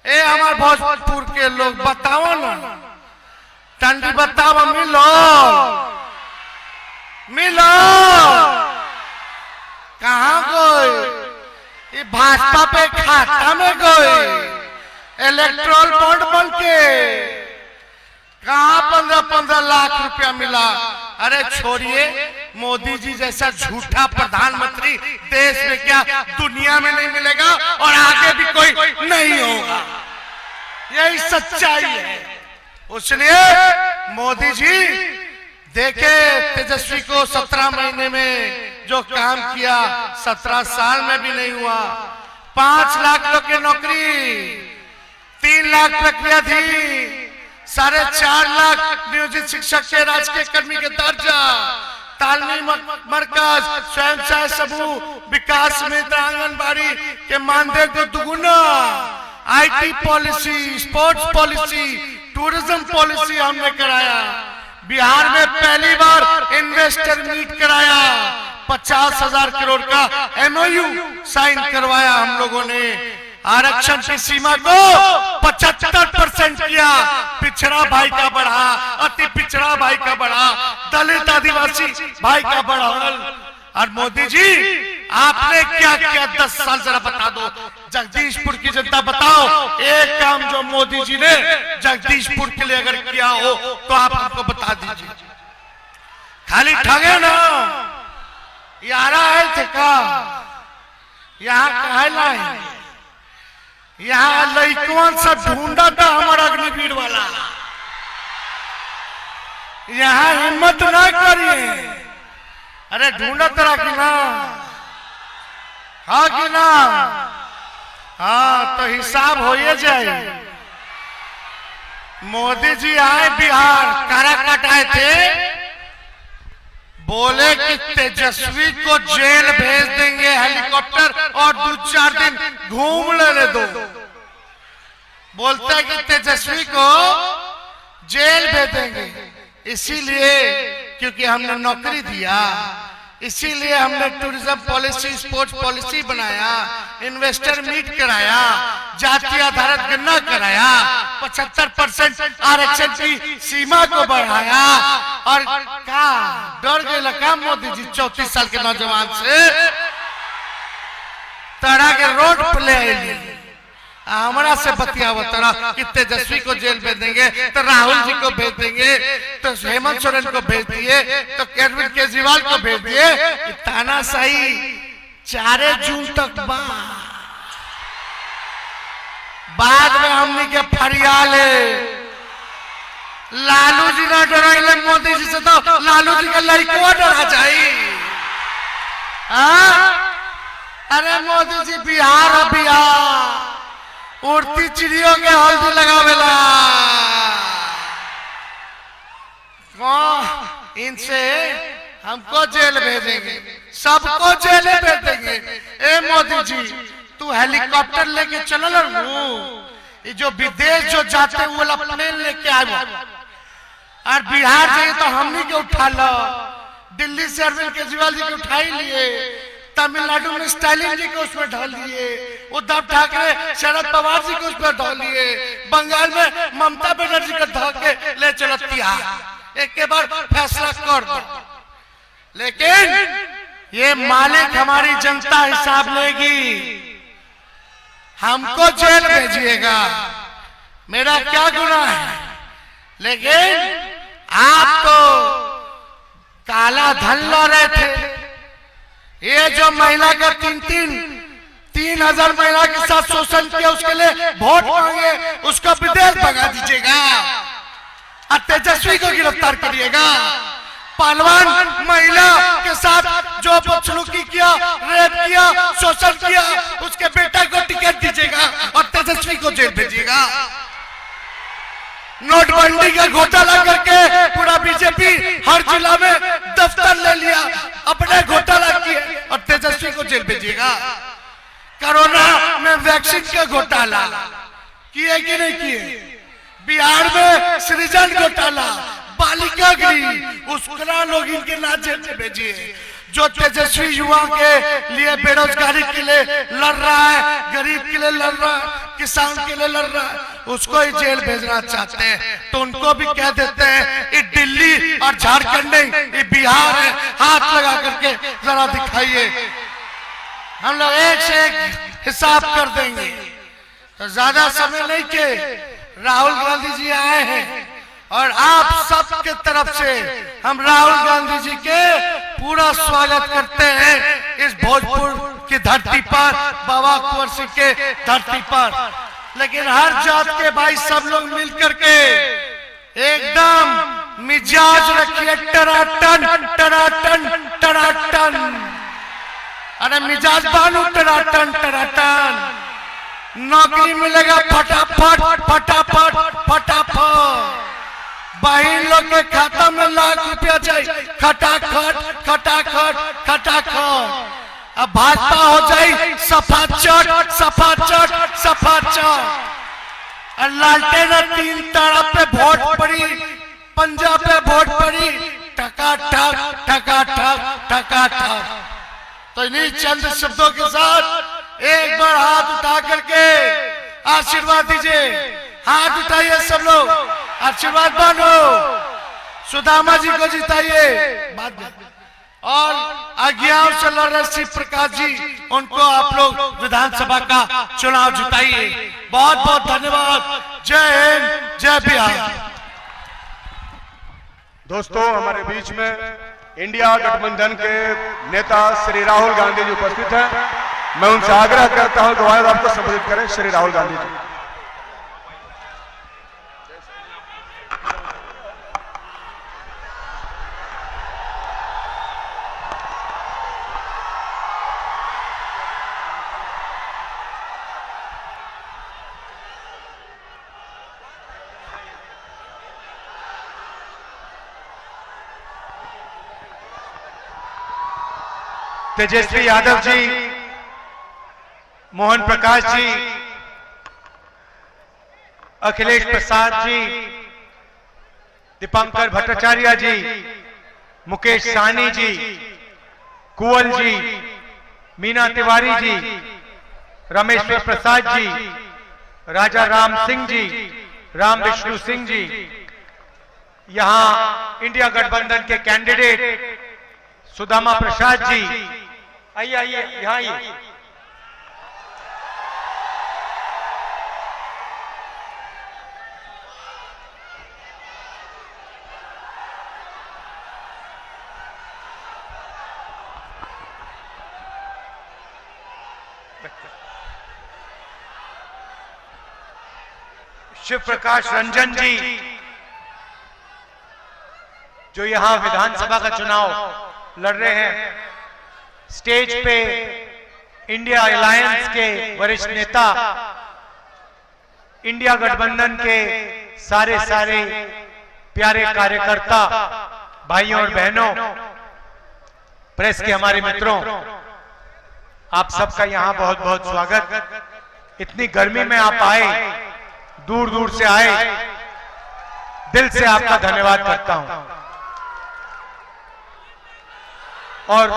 [SPEAKER 7] ए हमारे भोजपुर के लोग बताओ ना, टंडी बताओ, मिलो मिलो। कहाँ गए? ये भाजपा पे खाता में गए इलेक्ट्रोल बॉन्ड बन के। कहाँ 15-15 लाख रुपया मिला? अरे छोड़िए, मोदी जी जैसा झूठा प्रधानमंत्री देश में क्या दुनिया में नहीं मिलेगा और आगे भी कोई नहीं होगा। यही सच्चाई है। इसलिए मोदी जी देखे तेजस्वी को 17 महीने में जो काम किया 17 साल में भी नहीं हुआ। 5 लाख लोग की नौकरी, 3 लाख प्रक्रिया थी, 4.5 लाख नियोजित शिक्षक के राजकीय कर्मी के दर्जा, तालमी मरकज, स्वयं सहायक समूह, विकास समिति, आंगनबाड़ी के मानदेय को दुगुना, IT policy, sports policy, tourism policy हमने कराया। बिहार में पहली बार इन्वेस्टर मीट कराया, 50,000 करोड़ का MOU साइन करवाया हम लोगों ने। आरक्षण की सीमा को 75% किया, पिछड़ा भाई का बढ़ा, अति पिछड़ा भाई का बढ़ा, दलित आदिवासी भाई का बढ़ावल। और मोदी जी आपने क्या किया 10 साल जरा बता दो। जगदीशपुर की जनता बताओ, एक काम जो मोदी जी ने जगदीशपुर के लिए अगर किया हो तो आप हमको बता दीजिए। खाली ठगे ना, यारा है थे का, यहाँ कहला है, यहाँ लइकवन सब ढूंढा था हमारा अग्निवीर वाला। यहाँ हिम्मत ना करिए। अरे ढूंढा तरह की ना, हाँ कि ना? हाँ तो हिसाब हो ही जाए। मोदी जी आए बिहार, काराकाट आए थे, बोले कि तेजस्वी को जेल भेज देंगे हेलीकॉप्टर और 2-4 दिन घूम लेने दो। बोलते कि तेजस्वी को जेल भेज देंगे, इसीलिए क्योंकि हमने नौकरी दिया, इसीलिए हमने टूरिज्म पॉलिसी, स्पोर्ट्स पॉलिसी बनाया, इन्वेस्टर मीट कराया, जाति आधारित गणना कराया, 75% आरक्षण की सीमा को बढ़ाया। और क्या डर गए का मोदी जी 34 साल के नौजवान से? तरह के रोड प्ले हमारा से बतियावा तरह कि तेजस्वी को जेल भेज देंगे, तो राहुल जी को भेज देंगे, तो हेमंत सोरेन को भेज दिए, तो अरविंद केजरीवाल को भेज दिए। तानाशाही 4 जून तक बाद में हमने के फरियाले लालू जी ना डराइले मोदी जी से, तो लालू जी का लड़को डरा जाए। अरे मोदी जी बिहार और बिहार उड़ती चिड़ियों के हल्दी लगावेला। इनसे हमको जेल भेजेंगे, सबको जेल भेज देंगे। ए मोदी जी तू हेलीकॉप्टर लेके चलो ना, ये जो विदेश जो जाते वो वाला प्लेन लेके आए, और बिहार जाइए तो हमनी के उठा लो। दिल्ली से अरविंद केजरीवाल जी को उठा ही लिए, तमिलनाडु में स्टालिन जी को उसमें ढाल दिए, उद्धव ठाकरे शरद पवार जी को उसमें ढाल लिए, बंगाल में ममता बनर्जी को ढाल के ले चलो तिहाड़। एक के बाद फैसला कर दो, लेकिन ये मालिक हमारी जनता हिसाब लेगी। हमको जेल भेजिएगा, मेरा क्या गुनाह है? लेकिन आप तो काला धन ला रहे थे। ये जो महिला का 3,000 महिला के साथ शोषण किया, उसके लिए वोट मांगे, उसको विदेश भगा दीजिएगा और तेजस्वी को गिरफ्तार करिएगा। पहलवान महिला के साथ जो बदसलूकी किया, रेप किया, शोषण किया, उसके बेटा को टिकट दीजिएगा और तेजस्वी को जेल भेजिएगा। नोटबंदी का घोटाला करके पूरा बीजेपी हर जिला में दफ्तर ले लिया, अपने घोटाला किए और तेजस्वी को जेल भेजिएगा। कोरोना में वैक्सीन का घोटाला किए कि नहीं किए? बिहार में सृजन घोटाला, बालिका गृह, उसका लोग इनके ना जेल में भेजिए। जो तेजस्वी युवा के लिए बेरोजगारी के लिए लड़ रहा है, गरीब के लिए लड़ रहा है, किसान के लिए लड़ रहा है, उसको ही जेल भेजना चाहते हैं। तो उनको भी कह देते हैं ये दिल्ली और झारखंड नहीं, ये बिहार है, हाथ लगा करके जरा दिखाइए। हम लोग एक से एक हिसाब कर देंगे। तो ज्यादा समय नहीं के राहुल गांधी जी आए हैं और आप सबके तरफ से हम राहुल गांधी जी के पूरा स्वागत करते हैं इस भोजपुर की धरती पर, बाबा कुंवर सिंह के धरती पर। लेकिन हर जात के भाई सब लोग मिलकर के एकदम मिजाज रखिए टनाटन टनाटन टनाटन। अरे मिजाज बानू टनाटन टनाटन। नौकरी मिलेगा फटाफट फटाफट फटाफट। बहन लोग के खाता में ₹1,00,000 जाए खटाखट खटाखट खटाखट। अब भाजपा हो जाए सफाचट सफाचट सफाचट। और लालटेन 3 तारा पे वोट पड़ी, पंजाब पे वोट पड़ी, टकाटक टकाटक टकाटक। तो इन्हीं चंद शब्दों के साथ एक बार हाथ उठा करके आशीर्वाद दीजिए। हाथ उठाइए सब लोग, आशीर्वाद मानो। सुदामा जी को जिताइए। और अज्ञाओं से लड़ रहे शिव प्रकाश जी, उनको आप लोग विधानसभा का चुनाव जिताइए। बहुत बहुत धन्यवाद। जय हिंद, जय बिहार।
[SPEAKER 1] दोस्तों, हमारे बीच में इंडिया गठबंधन के नेता श्री राहुल गांधी जी उपस्थित हैं। मैं उनसे आग्रह करता हूं कि वह आपको संबोधित करें। श्री राहुल गांधी जी।
[SPEAKER 3] तेजस्वी यादव जी, मोहन प्रकाश जी, अखिलेश प्रसाद जी, दीपांकर भट्टाचार्य जी, मुकेश साहनी जी, कुंवल जी, मीना तिवारी जी, रमेश्वर प्रसाद जी, राजा राम सिंह जी, राम विष्णु सिंह जी, यहां इंडिया गठबंधन के कैंडिडेट सुदामा प्रसाद जी, आइए आइए यहां आइए। शिव प्रकाश रंजन जी, जो यहां विधानसभा का चुनाव लड़ रहे हैं। स्टेज पे इंडिया अलायंस के वरिष्ठ नेता, इंडिया गठबंधन के सारे प्यारे कार्यकर्ता, भाइयों और बहनों, प्रेस के हमारे मित्रों, आप सबका यहां बहुत बहुत स्वागत। इतनी गर्मी में आप आए, दूर दूर से आए, दिल से आपका धन्यवाद करता हूं। और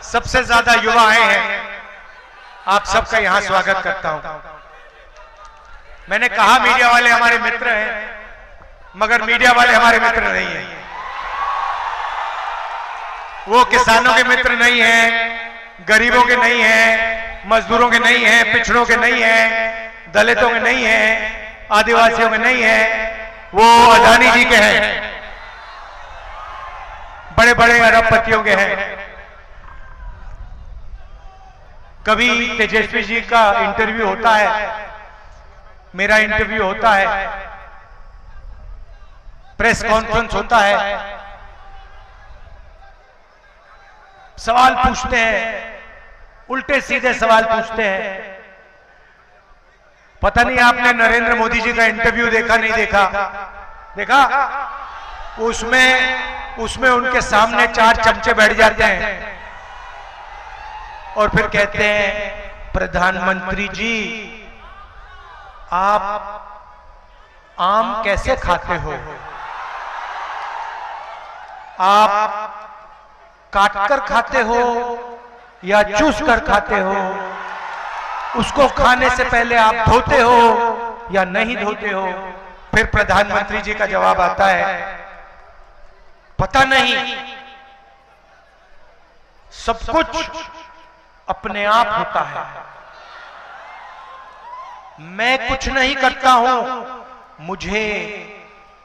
[SPEAKER 3] सबसे ज्यादा युवा आए हैं, आप सबका यहां स्वागत करता हूं। मैंने कहा मीडिया वाले हमारे मित्र हैं, मगर मीडिया वाले हमारे मित्र नहीं हैं। वो किसानों के मित्र नहीं हैं, गरीबों के नहीं हैं, मजदूरों के नहीं हैं, पिछड़ों के नहीं हैं, दलितों के नहीं हैं, आदिवासियों के नहीं हैं, वो अदानी जी के हैं, बड़े बड़े अरबपतियों के हैं। कभी तेजस्वी जी का इंटरव्यू होता है, मेरा इंटरव्यू होता है, प्रेस कॉन्फ्रेंस होता है, सवाल पूछते हैं, उल्टे सीधे सवाल पूछते हैं। पता नहीं आपने नरेंद्र मोदी जी का इंटरव्यू देखा नहीं देखा,
[SPEAKER 8] देखा, उसमें उनके सामने 4 चमचे बैठ जाते हैं और फिर कहते हैं प्रधानमंत्री जी आप आम कैसे खाते हो, आप काटकर खाते हो या चूस कर खाते हो, उसको खाने से पहले आप धोते हो या नहीं धोते हो। फिर प्रधानमंत्री जी का जवाब आता है पता नहीं, सब कुछ अपने आप होता है, मैं कुछ नहीं करता हूं, मुझे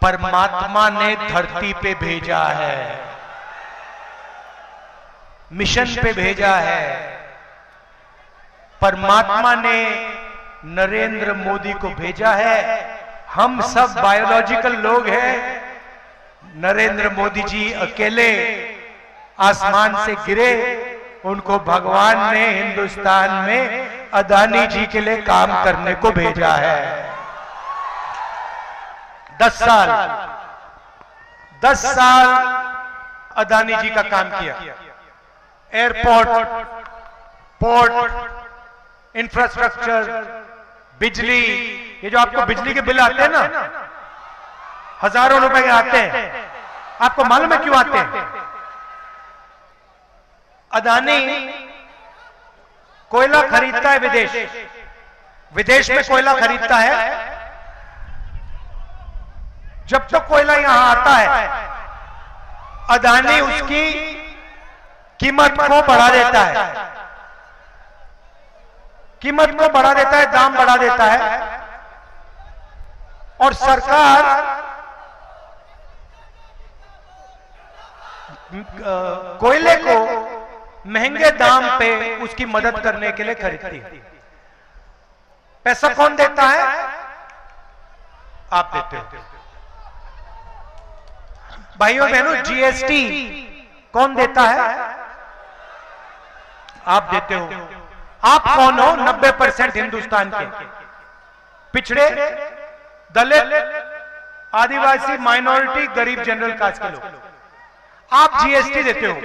[SPEAKER 8] परमात्मा ने धरती पे भेजा है, मिशन पे भेजा है। परमात्मा ने नरेंद्र मोदी को भेजा है, हम सब बायोलॉजिकल लोग हैं, नरेंद्र मोदी जी अकेले आसमान से गिरे, उनको भगवान ने हिंदुस्तान में अदानी जी के लिए काम करने को भेजा है। 10 साल अदानी जी का काम किया, एयरपोर्ट, पोर्ट, इंफ्रास्ट्रक्चर, बिजली, ये जो आपको बिजली के बिल आते हैं ना, हजारों रुपए के आते हैं, आपको मालूम है क्यों आते हैं? अदानी कोयला खरीदता है विदेश में कोयला खरीदता है, जब तक कोयला यहां आता है अदानी उसकी कीमत को बढ़ा देता है, कीमत को बढ़ा देता है, दाम बढ़ा देता है, और सरकार कोयले को महंगे दाम पे उसकी मदद करने के लिए खरीदती है। पैसा कौन देता है? आप देते हो। भाइयों बहनों, जीएसटी कौन देता है? आप देते हो। आप कौन हो? 90% हिंदुस्तान के पिछड़े, दलित, आदिवासी, माइनॉरिटी, गरीब, जनरल कास्ट के लोग, आप जीएसटी देते हो,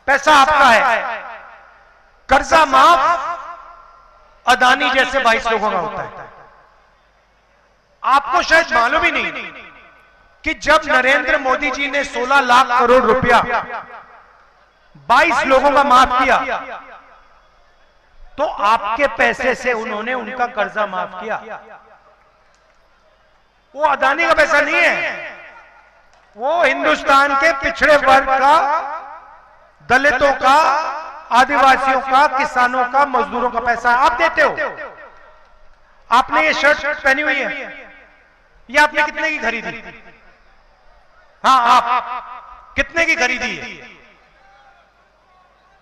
[SPEAKER 8] पैसा आपका है। कर्जा माफ अदानी जैसे 22 लोगों का होता है। आपको शायद मालूम ही नहीं कि जब नरेंद्र मोदी जी ने 16 लाख करोड़ रुपया 22 लोगों का माफ किया, तो आपके पैसे से उन्होंने उनका कर्जा माफ किया। वो अदानी का पैसा नहीं है, वो हिंदुस्तान के पिछड़े वर्ग का, दलितों का, आदिवासियों का, किसानों का, मजदूरों का पैसा आप देते हो। आपने ये शर्ट पहनी हुई है, ये आपने कितने की खरीदी? हाँ, आप कितने की खरीदी है?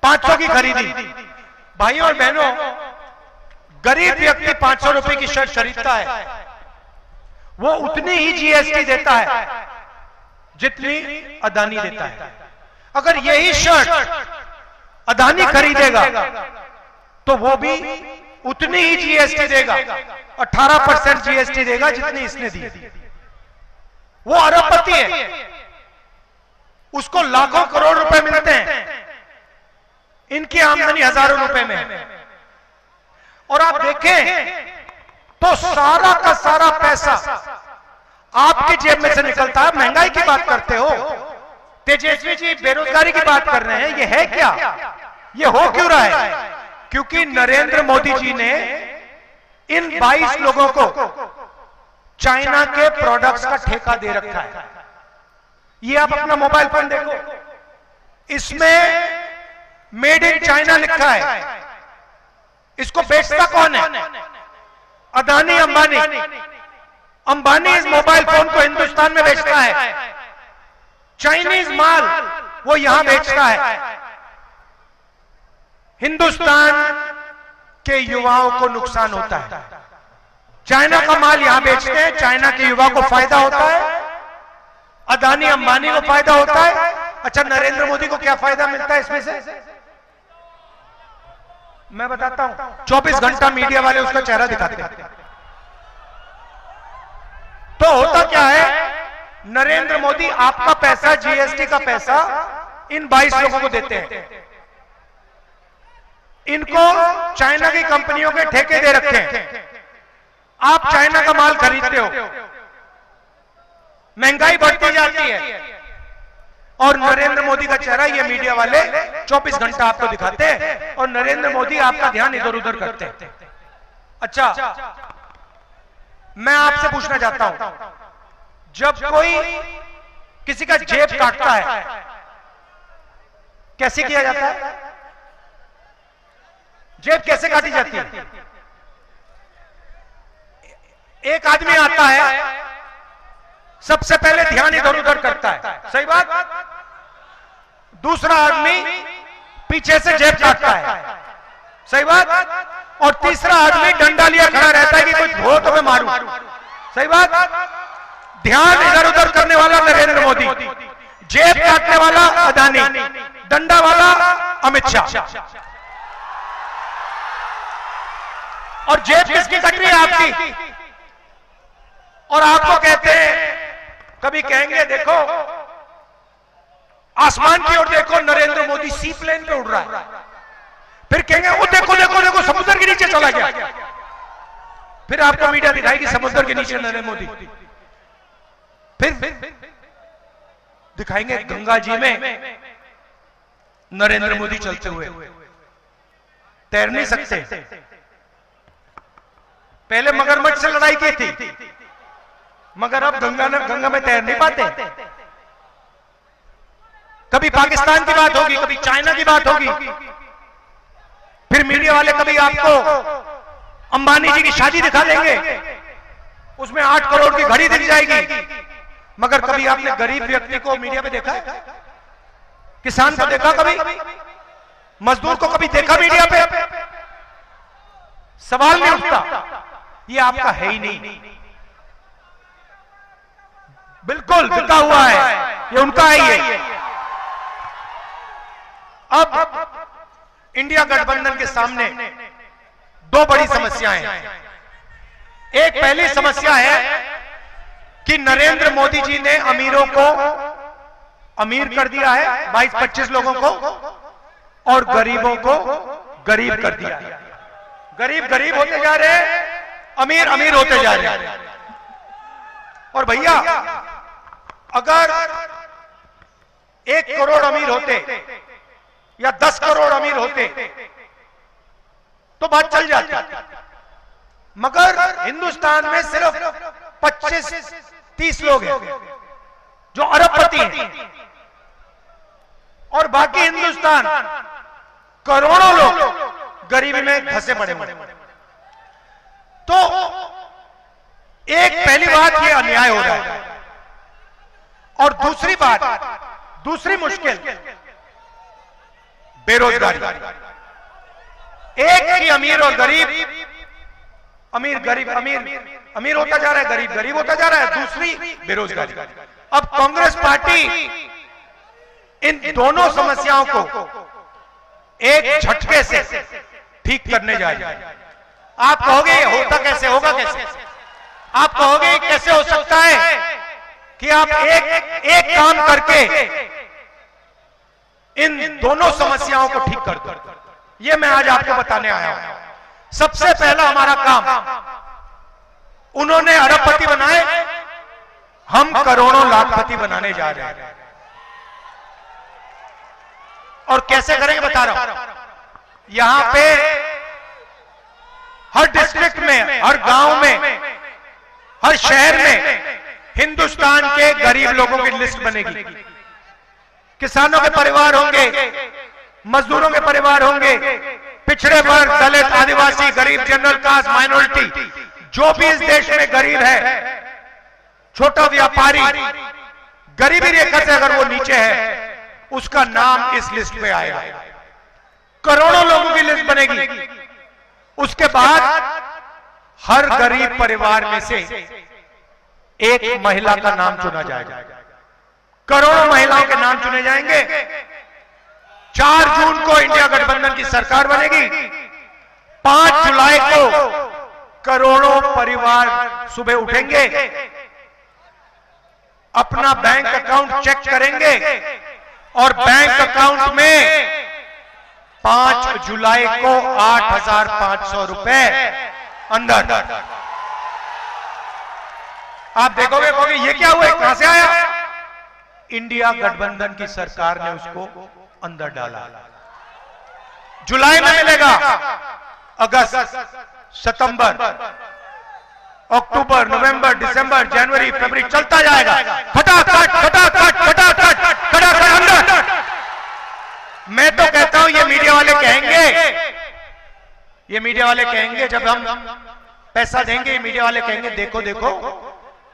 [SPEAKER 8] 500 की खरीदी। भाइयों और बहनों, गरीब व्यक्ति 500 रुपए की शर्ट खरीदता है, वो उतनी ही जीएसटी देता है जितनी अदानी देता है। अगर यही शर्ट अदानी खरीदेगा तो वो भी उतनी ही जीएसटी देगा, 18% जीएसटी देगा जितनी इसने दी। वो अरबपति है, उसको लाखों करोड़ रुपए मिलते हैं, इनकी आमदनी हजारों रुपए में है। और आप देखें तो सारा का सारा पैसा आपकी जेब में से निकलता है। महंगाई की बात करते हो, तेजस्वी जी बेरोजगारी की बात कर रहे हैं, ये है क्या? ये हो क्यों रहा है? क्योंकि नरेंद्र मोदी जी ने इन 22 लोगों को चाइना के प्रोडक्ट्स का ठेका दे रखा है। ये आप अपना मोबाइल फोन देखो, इसमें मेड इन चाइना लिखा है। इसको बेचता कौन है? अदानी, अंबानी। अंबानी इस मोबाइल फोन को हिंदुस्तान में बेचता है, चाइनीज माल वो यहां बेचता है। हिंदुस्तान के युवाओं को नुकसान होता है। चाइना का माल यहां बेचते हैं, चाइना के युवा को फायदा होता है, अदानी अंबानी को फायदा होता है। अच्छा, नरेंद्र मोदी को क्या फायदा मिलता है इसमें से? मैं बताता हूं। 24 घंटा मीडिया वाले उसका चेहरा दिखाते हैं। तो होता नरेंद्र मोदी आपका पैसा, जीएसटी का पैसा इन 22 लोगों को देते हैं। इनको चाइना की कंपनियों के ठेके दे रखे हैं। आप चाइना का माल खरीदते हो, महंगाई बढ़ती जाती है, और नरेंद्र मोदी का चेहरा ये मीडिया वाले 24 घंटा आपको दिखाते हैं, और नरेंद्र मोदी आपका ध्यान इधर उधर करते हैं। अच्छा, मैं आपसे पूछना चाहता हूं, जब कोई किसी का जेब काटता है कैसे किया जाता है? जेब कैसे काटी जाती है? एक आदमी आता है, सबसे पहले ध्यान इधर उधर करता है, सही बात। दूसरा आदमी पीछे से जेब काटता है, सही बात। और तीसरा आदमी डंडा लिया खड़ा रहता है कि कोई धो तो मैं मारूं, सही बात। ध्यान इधर उधर करने वाला नरेंद्र मोदी, जेब काटने वाला अदानी, डंडा वाला अमित शाह। और जेब किसकी कट रही है? आपकी। और आपको कहते हैं, कभी कहेंगे देखो आसमान की ओर देखो, नरेंद्र मोदी सी प्लेन पे उड़ रहा है। फिर कहेंगे वो देखो देखो देखो समुद्र के नीचे चला गया। फिर आपको मीडिया दिखाएगी समुद्र के नीचे नरेंद्र मोदी। फिर दिखाएंगे गंगा जी में नरेंद्र मोदी चलते हुए। तैर नहीं सकते। पहले मगरमच्छ से लड़ाई की थी, मगर अब गंगा में तैर नहीं पाते। कभी पाकिस्तान की बात होगी, कभी चाइना की बात होगी, फिर मीडिया वाले कभी आपको अंबानी जी की शादी दिखा देंगे, उसमें 8 करोड़ की घड़ी दिख जाएगी। मगर कभी आपने गरीब व्यक्ति को मीडिया पे देखा है? किसान को देखा कभी? मजदूर को कभी देखा मीडिया पे? सवाल नहीं उठता। ये आपका है ही नहीं, बिल्कुल बिका हुआ है, ये उनका है। ये अब इंडिया गठबंधन के सामने 2 बड़ी समस्याएं हैं। एक पहली समस्या है कि नरेंद्र मोदी जी ने अमीरों को अमीर कर दिया है, 22-25 लोगों को, और गरीबों को गरीब कर दिया है। गरीब गरीब होते जा रहे हैं, अमीर अमीर होते जा रहे हैं। और भैया अगर 1 करोड़ अमीर होते या 10 करोड़ अमीर होते तो बात चल जाती, मगर हिंदुस्तान में सिर्फ 25-30 लोग हैं जो अरबपति हैं, और बाकी हिंदुस्तान करोड़ों लोग गरीबी में फंसे पड़े हैं। तो एक पहली बात ये अन्याय हो रहा है, और दूसरी बात, दूसरी मुश्किल बेरोजगारी। एक ही अमीर और गरीब, अमीर गरीब अमीर होता जा रहा है, गरीब गरीब होता जा रहा है। दूसरी बेरोजगारी। अब कांग्रेस पार्टी इन दोनों समस्याओं को एक झटके से ठीक करने जा रही है। आप कहोगे होता कैसे, होगा कैसे? आप कहोगे कैसे हो सकता है कि आप एक काम करके इन दोनों समस्याओं को ठीक कर दो? ये मैं आज आपको बताने आया हूं। सबसे पहला हमारा काम, उन्होंने अरबपति बनाए, हम करोड़ों लाखपति बनाने जा रहे हैं। और कैसे करेंगे बता रहा हूं। यहां पे हर डिस्ट्रिक्ट में, हर गांव में, हर शहर में हिंदुस्तान के गरीब लोगों की लिस्ट बनेगी। किसानों के परिवार होंगे, मजदूरों के परिवार होंगे, पिछड़े वर्ग, दलित, आदिवासी, गरीब, जनरल कास्ट, माइनॉरिटी, जो भी इस देश में गरीब है, छोटा व्यापारी, गरीबी रेखा से अगर वो नीचे है, उसका नाम इस लिस्ट में आएगा। करोड़ों लोगों की लिस्ट बनेगी। उसके बाद हर गरीब परिवार में से एक महिला का नाम चुना जाएगा। करोड़ों महिलाओं के नाम चुने जाएंगे। 4 जून को इंडिया गठबंधन की सरकार बनेगी। 5 जुलाई को करोड़ों परिवार सुबह उठेंगे, अपना बैंक अकाउंट चेक करेंगे और बैंक अकाउंट में 5 जुलाई को 8,500 रुपए अंदर। आप देखोगे ये क्या हुआ, कहां से आया? इंडिया गठबंधन की सरकार ने उसको अंदर डाला। जुलाई में मिलेगा, अगस्त, सितंबर, अक्टूबर, नवंबर, दिसंबर, जनवरी, फरवरी चलता जाएगा। फटाफट फटाफट फटाफट फटाफट अंदर। मैं तो कहता हूं ये मीडिया वाले कहेंगे जब हम पैसा देंगे, मीडिया वाले कहेंगे देखो देखो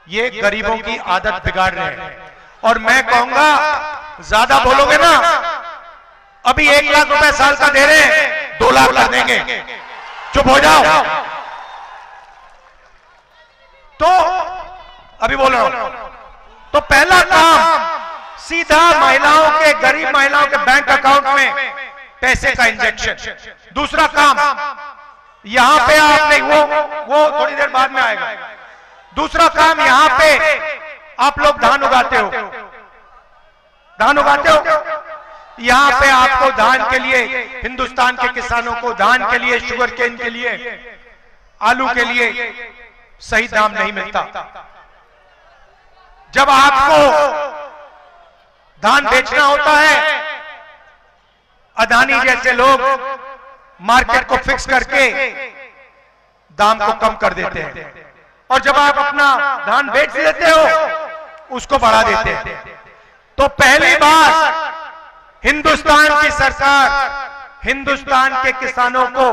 [SPEAKER 8] ये गरीबों की आदत बिगाड़ रहे हैं। और मैं कहूंगा ज्यादा बोलोगे ना, अभी 1 लाख रुपए साल का दे रहे हैं, 2 लाख कर देंगे, चुप हो जाओ। तो अभी बोल रहा हूं, तो पहला काम सीधा महिलाओं के, गरीब महिलाओं के बैंक अकाउंट में पैसे का इंजेक्शन। दूसरा काम, यहां पे आपने वो थोड़ी देर बाद में आएगा। दूसरा काम, यहां पे आप लोग धान उगाते हो, यहां पे आपको धान के लिए, हिंदुस्तान के किसानों को धान के लिए, शुगर केन के लिए, आलू के लिए सही दाम नहीं मिलता। जब आपको धान बेचना होता है, अदानी जैसे लोग मार्केट को फिक्स करके दाम को कम कर देते हैं, और जब आप अपना धान बेच देते हो उसको बढ़ा देते हैं। तो पहली बार हिंदुस्तान की सरकार हिंदुस्तान के किसानों को,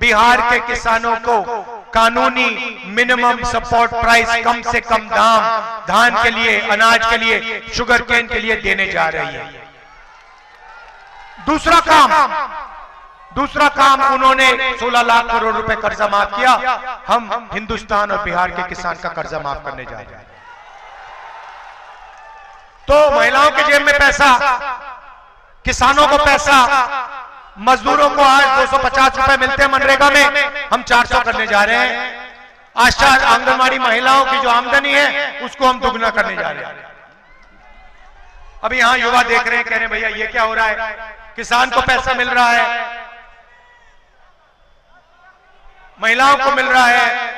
[SPEAKER 8] बिहार के किसानों को कानूनी मिनिमम सपोर्ट प्राइस, कम से कम दाम धान के लिए, अनाज के लिए, शुगर केन के लिए देने जा रही है। दूसरा काम उन्होंने 16 लाख करोड़ रुपए कर्जा माफ किया। हम हिंदुस्तान और बिहार के किसान का कर्जा माफ करने जा रहे हैं। तो महिलाओं के जेब में पैसा, किसानों को पैसा, मजदूरों को आज 250 रुपए मिलते हैं मनरेगा में, हम 400 करने जा रहे हैं। आशा आंगनवाड़ी महिलाओं की जो आमदनी है उसको हम दुगना करने जा रहे हैं। अभी यहां युवा देख रहे हैं, कह रहे हैं भैया ये क्या हो रहा है, किसान को पैसा मिल रहा है, महिलाओं को मिल रहा है,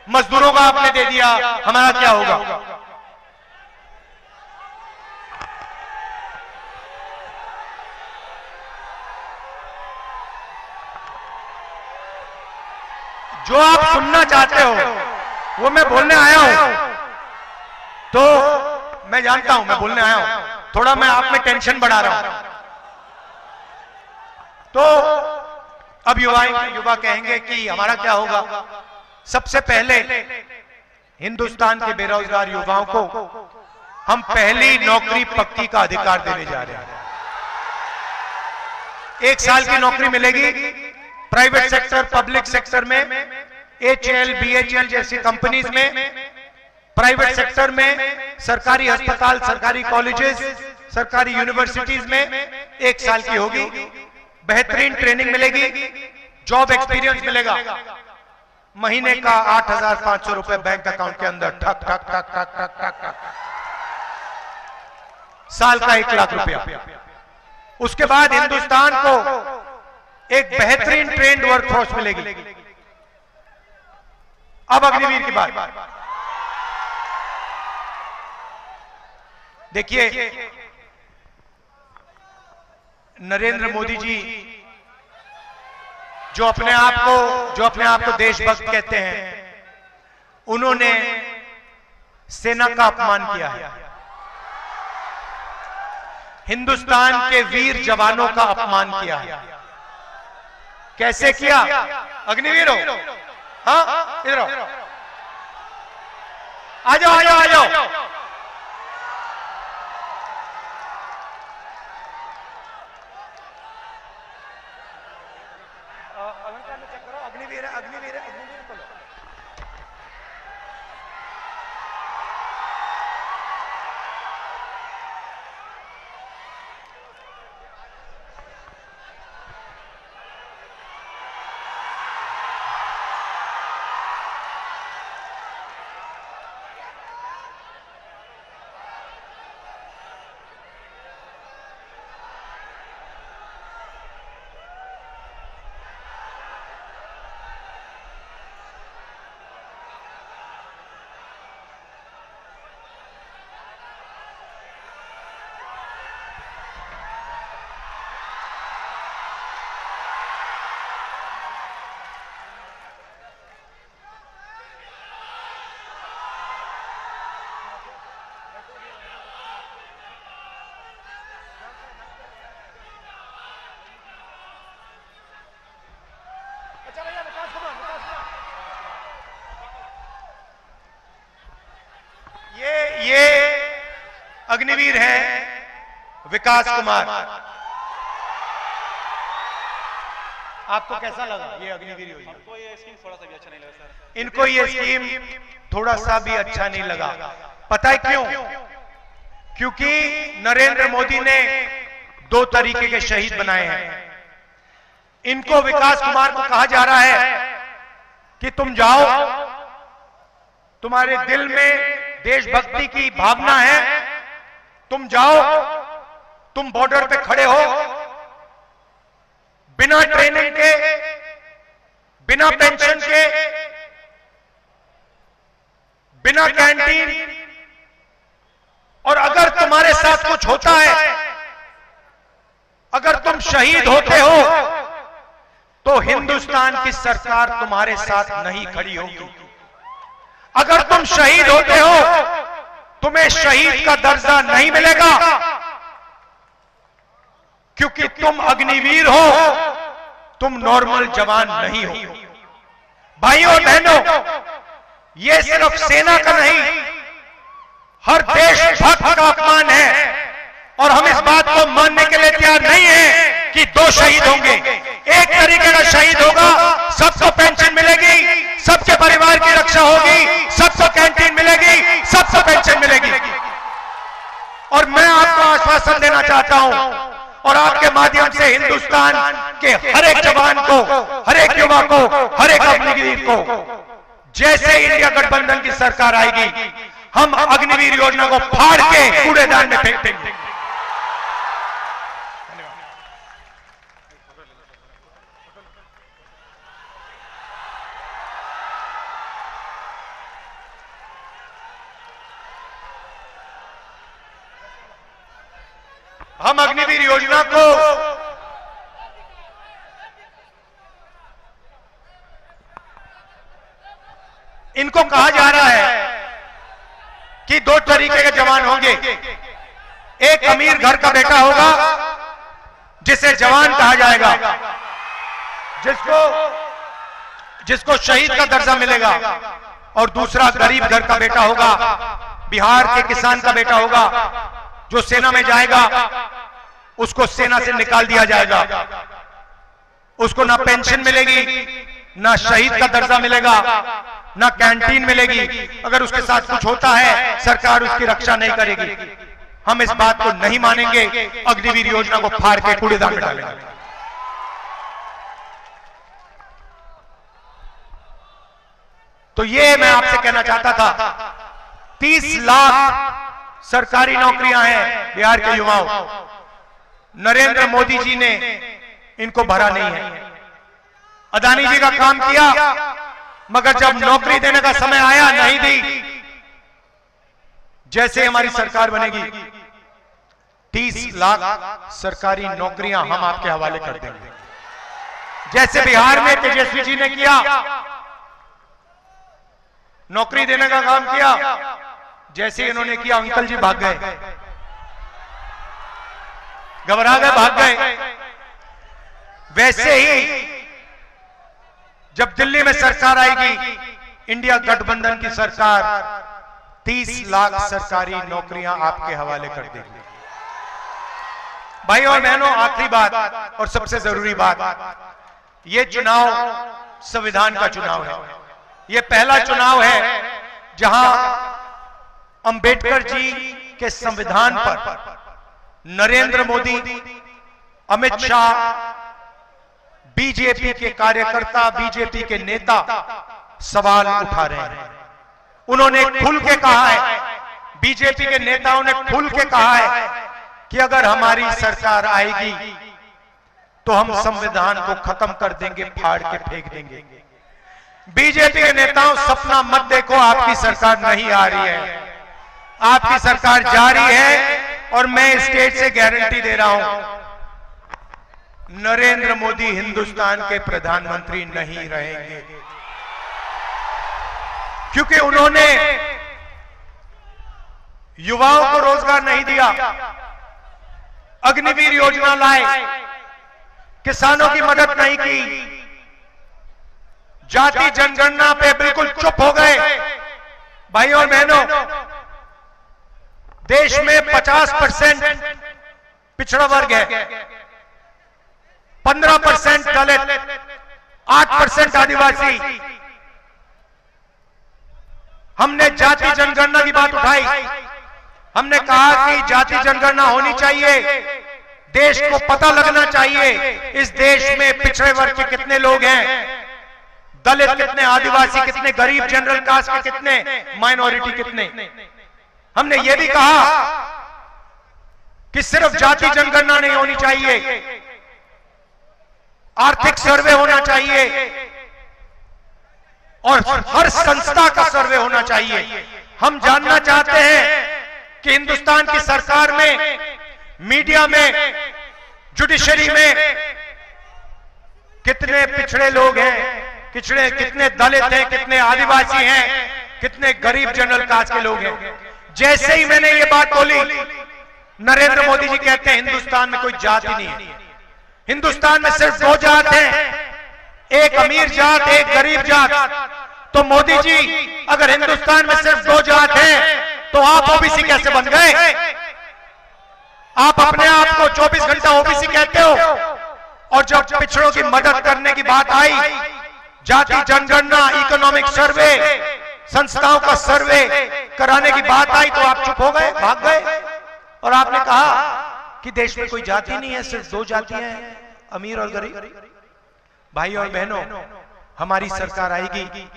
[SPEAKER 8] मजदूरों का आपने दे दिया, हमारा क्या होगा? जो आप सुनना चाहते हो वो मैं बोलने आया हूं, तो मैं जानता हूं मैं बोलने आया हूं, थोड़ा मैं आप में टेंशन बढ़ा रहा हूं। तो अब युवा कहेंगे कि हमारा क्या होगा? सबसे पहले हिंदुस्तान के बेरोजगार युवाओं को हम पहली नौकरी पक्की का अधिकार देने जा रहे हैं। 1 साल की नौकरी मिलेगी प्राइवेट सेक्टर, पब्लिक सेक्टर में, HAL, BHEL जैसी कंपनीज में, प्राइवेट सेक्टर में, सरकारी अस्पताल, सरकारी कॉलेजेस, सरकारी यूनिवर्सिटीज में 1 साल की होगी। बेहतरीन ट्रेनिंग मिलेगी, जॉब एक्सपीरियंस मिलेगा। महीने का 8,500 रुपए बैंक अकाउंट के अंदर, ठक ठक ठक ठक ठक ठक ठक। साल का 1 लाख रुपया। उसके बाद हिंदुस्तान को एक बेहतरीन ट्रेंड वर्कफोर्स मिलेगी। अब अग्निवीर की बात देखिए, नरेंद्र मोदी जी जो अपने आप को देशभक्त कहते हैं, उन्होंने सेना का अपमान किया है, हिंदुस्तान के वीर जवानों का अपमान किया है। कैसे किया? अग्निवीर हो, हाँ इधर आओ, आ जाओ आ जाओ आ जाओ। अग्निवीर है, अग्निवीर है, अग्निवीर बोलो। अग्निवीर हैं विकास कुमार। आपको कैसा लगा ये अग्निवीर योजना?
[SPEAKER 9] हमको ये स्कीम थोड़ा सा भी अच्छा नहीं लगा सर।
[SPEAKER 8] इनको ये स्कीम थोड़ा सा भी अच्छा नहीं लगा। पता है क्यों? क्योंकि नरेंद्र मोदी ने 2 तरीके के शहीद बनाए हैं। इनको विकास कुमार को कहा जा रहा है कि तुम जाओ, तुम्हारे दिल में देशभक्ति की भावना है, तुम जाओ, तुम बॉर्डर पे खड़े हो, बिना ट्रेनिंग के, बिना पेंशन के, बिना कैंटीन, और अगर तुम्हारे साथ कुछ होता है, अगर तुम शहीद होते हो, तो हिंदुस्तान की सरकार तुम्हारे साथ नहीं खड़ी होगी। अगर तुम शहीद होते हो, तुम्हें शहीद का दर्जा नहीं मिलेगा, क्योंकि तुम अग्निवीर हो, तुम नॉर्मल जवान नहीं हो। भाइयों और बहनों, यह सिर्फ सेना का नहीं, हर देशभक्त का अपमान है, और हम इस बात को मानने के लिए तैयार नहीं है कि 2 शहीद होंगे। एक तरीके का शहीद होगा, सबको पेंशन मिलेगी, सबके परिवार की रक्षा होगी, सबको कैंटीन मिलेगी, सबको पेंशन मिलेगी। और मैं आपको आश्वासन देना चाहता हूं, और आपके माध्यम से हिंदुस्तान के हर एक जवान को, हर एक युवा को, हर एक अग्निवीर को, जैसे इंडिया गठबंधन की सरकार आएगी, हम अग्निवीर योजना को फाड़ के कूड़ेदान में फेंक देंगे। हम अग्निवीर योजना को इनको कहा जा रहा है कि 2 तरीके के जवान होंगे। एक अमीर घर का बेटा होगा, जिसे जवान कहा जाएगा, जिसको शहीद का दर्जा मिलेगा, और दूसरा गरीब घर का बेटा होगा, बिहार के किसान का बेटा होगा, जो सेना में जाएगा, उसको सेना से निकाल दिया जाएगा, उसको ना पेंशन मिलेगी, ना शहीद का दर्जा मिलेगा, ना कैंटीन मिलेगी। अगर उसके साथ कुछ होता है, सरकार उसकी रक्षा नहीं करेगी। हम इस बात को नहीं मानेंगे, अग्निवीर योजना को फाड़ के कूड़ेदान में डालेंगे। तो ये मैं आपसे कहना चाहता था, 30 लाख सरकारी नौकरियां हैं बिहार के युवाओं, नरेंद्र मोदी जी ने इनको भरा नहीं है। अदानी जी का काम किया, मगर जब नौकरी देने का समय आया, नहीं दी। जैसे हमारी सरकार बनेगी, 30 लाख सरकारी नौकरियां हम आपके हवाले कर देंगे। जैसे बिहार में तेजस्वी जी ने किया, नौकरी देने का काम किया, जैसे इन्होंने किया, अंकल जी भाग गए, घबरा गए, भाग गए। वैसे ही जब दिल्ली में सरकार आएगी, इंडिया गठबंधन की सरकार 30 लाख सरकारी नौकरियां आपके हवाले कर देगी। भाइयों और बहनों, आखिरी बात और सबसे जरूरी बात, यह चुनाव संविधान का चुनाव है। यह पहला चुनाव है जहां अंबेडकर जी के संविधान पर नरेंद्र मोदी, अमित शाह, बीजेपी के कार्यकर्ता, बीजेपी के नेता सवाल उठा रहे हैं। उन्होंने खुल के कहा है, बीजेपी के नेताओं ने खुल के कहा है कि अगर हमारी सरकार आएगी तो हम संविधान को खत्म कर देंगे, फाड़ के फेंक देंगे। बीजेपी के नेताओं, सपना मत देखो, आपकी सरकार नहीं आ रही है, आपकी सरकार जारी है। और मैं स्टेट से गारंटी दे रहा हूं, नरेंद्र मोदी हिंदुस्तान के प्रधानमंत्री नहीं रहेंगे, क्योंकि उन्होंने युवाओं को रोजगार नहीं दिया, अग्निवीर योजना लाए, किसानों की मदद नहीं की, जाति जनगणना पे बिल्कुल चुप हो गए। भाइयों और बहनों, देश में 50% पिछड़ा वर्ग है, 15% दलित, 8% आदिवासी। हमने जाति जनगणना की बात उठाई। हमने कहा कि जाति जनगणना होनी चाहिए, देश को पता लगना चाहिए इस देश में पिछड़े वर्ग के कितने लोग हैं, दलित कितने, आदिवासी कितने, गरीब जनरल कास्ट के कितने, माइनॉरिटी कितने। हमने यह भी कहा कि सिर्फ जाति जनगणना नहीं होनी चाहिए, आर्थिक सर्वे होना चाहिए और हर संस्था का सर्वे होना चाहिए। हम जानना चाहते हैं कि हिंदुस्तान की सरकार में, मीडिया में, जुडिशरी में कितने पिछड़े लोग हैं, कितने दलित हैं, कितने आदिवासी हैं, कितने गरीब जनरल कास्ट के लोग हैं। जैसे ही मैंने ये बात बोली, नरेंद्र मोदी जी कहते हैं हिंदुस्तान में कोई जाति नहीं है, हिंदुस्तान में सिर्फ 2 जात हैं, एक अमीर जात, एक गरीब जात। तो मोदी जी, अगर हिंदुस्तान में सिर्फ 2 जात हैं तो आप ओबीसी कैसे बन गए? आप अपने आप को 24 घंटा ओबीसी कहते हो, और जब पिछड़ों की मदद करने की बात आई, जाति जनगणना, इकोनॉमिक सर्वे, संस्थाओं का सर्वे कराने की बात आई, तो आप चुप हो गए, भाग गए और आपने कहा कि देश में कोई जाति नहीं है, सिर्फ 2 जातियां हैं, अमीर और गरीब। भाई और बहनों, हमारी सरकार आएगी,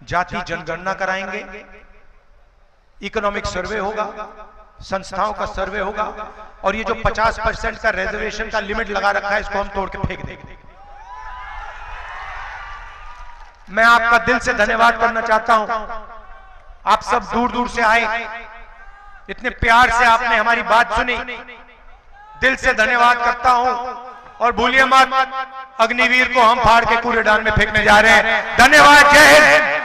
[SPEAKER 8] जाति जनगणना कराएंगे, इकोनॉमिक सर्वे होगा, संस्थाओं का सर्वे होगा, और ये जो 50% का रिजर्वेशन का लिमिट लगा रखा है, इसको हम तोड़ के फेंक देंगे। मैं आपका दिल से धन्यवाद करना चाहता हूं। आप सब दूर दूर से आए, इतने प्यार से आपने हमारी बात सुनी, दिल से धन्यवाद करता हूं। और भूलिए मत, अग्निवीर को हम फाड़ के कूड़ेदान में फेंकने जा रहे हैं। धन्यवाद, जय हिंद।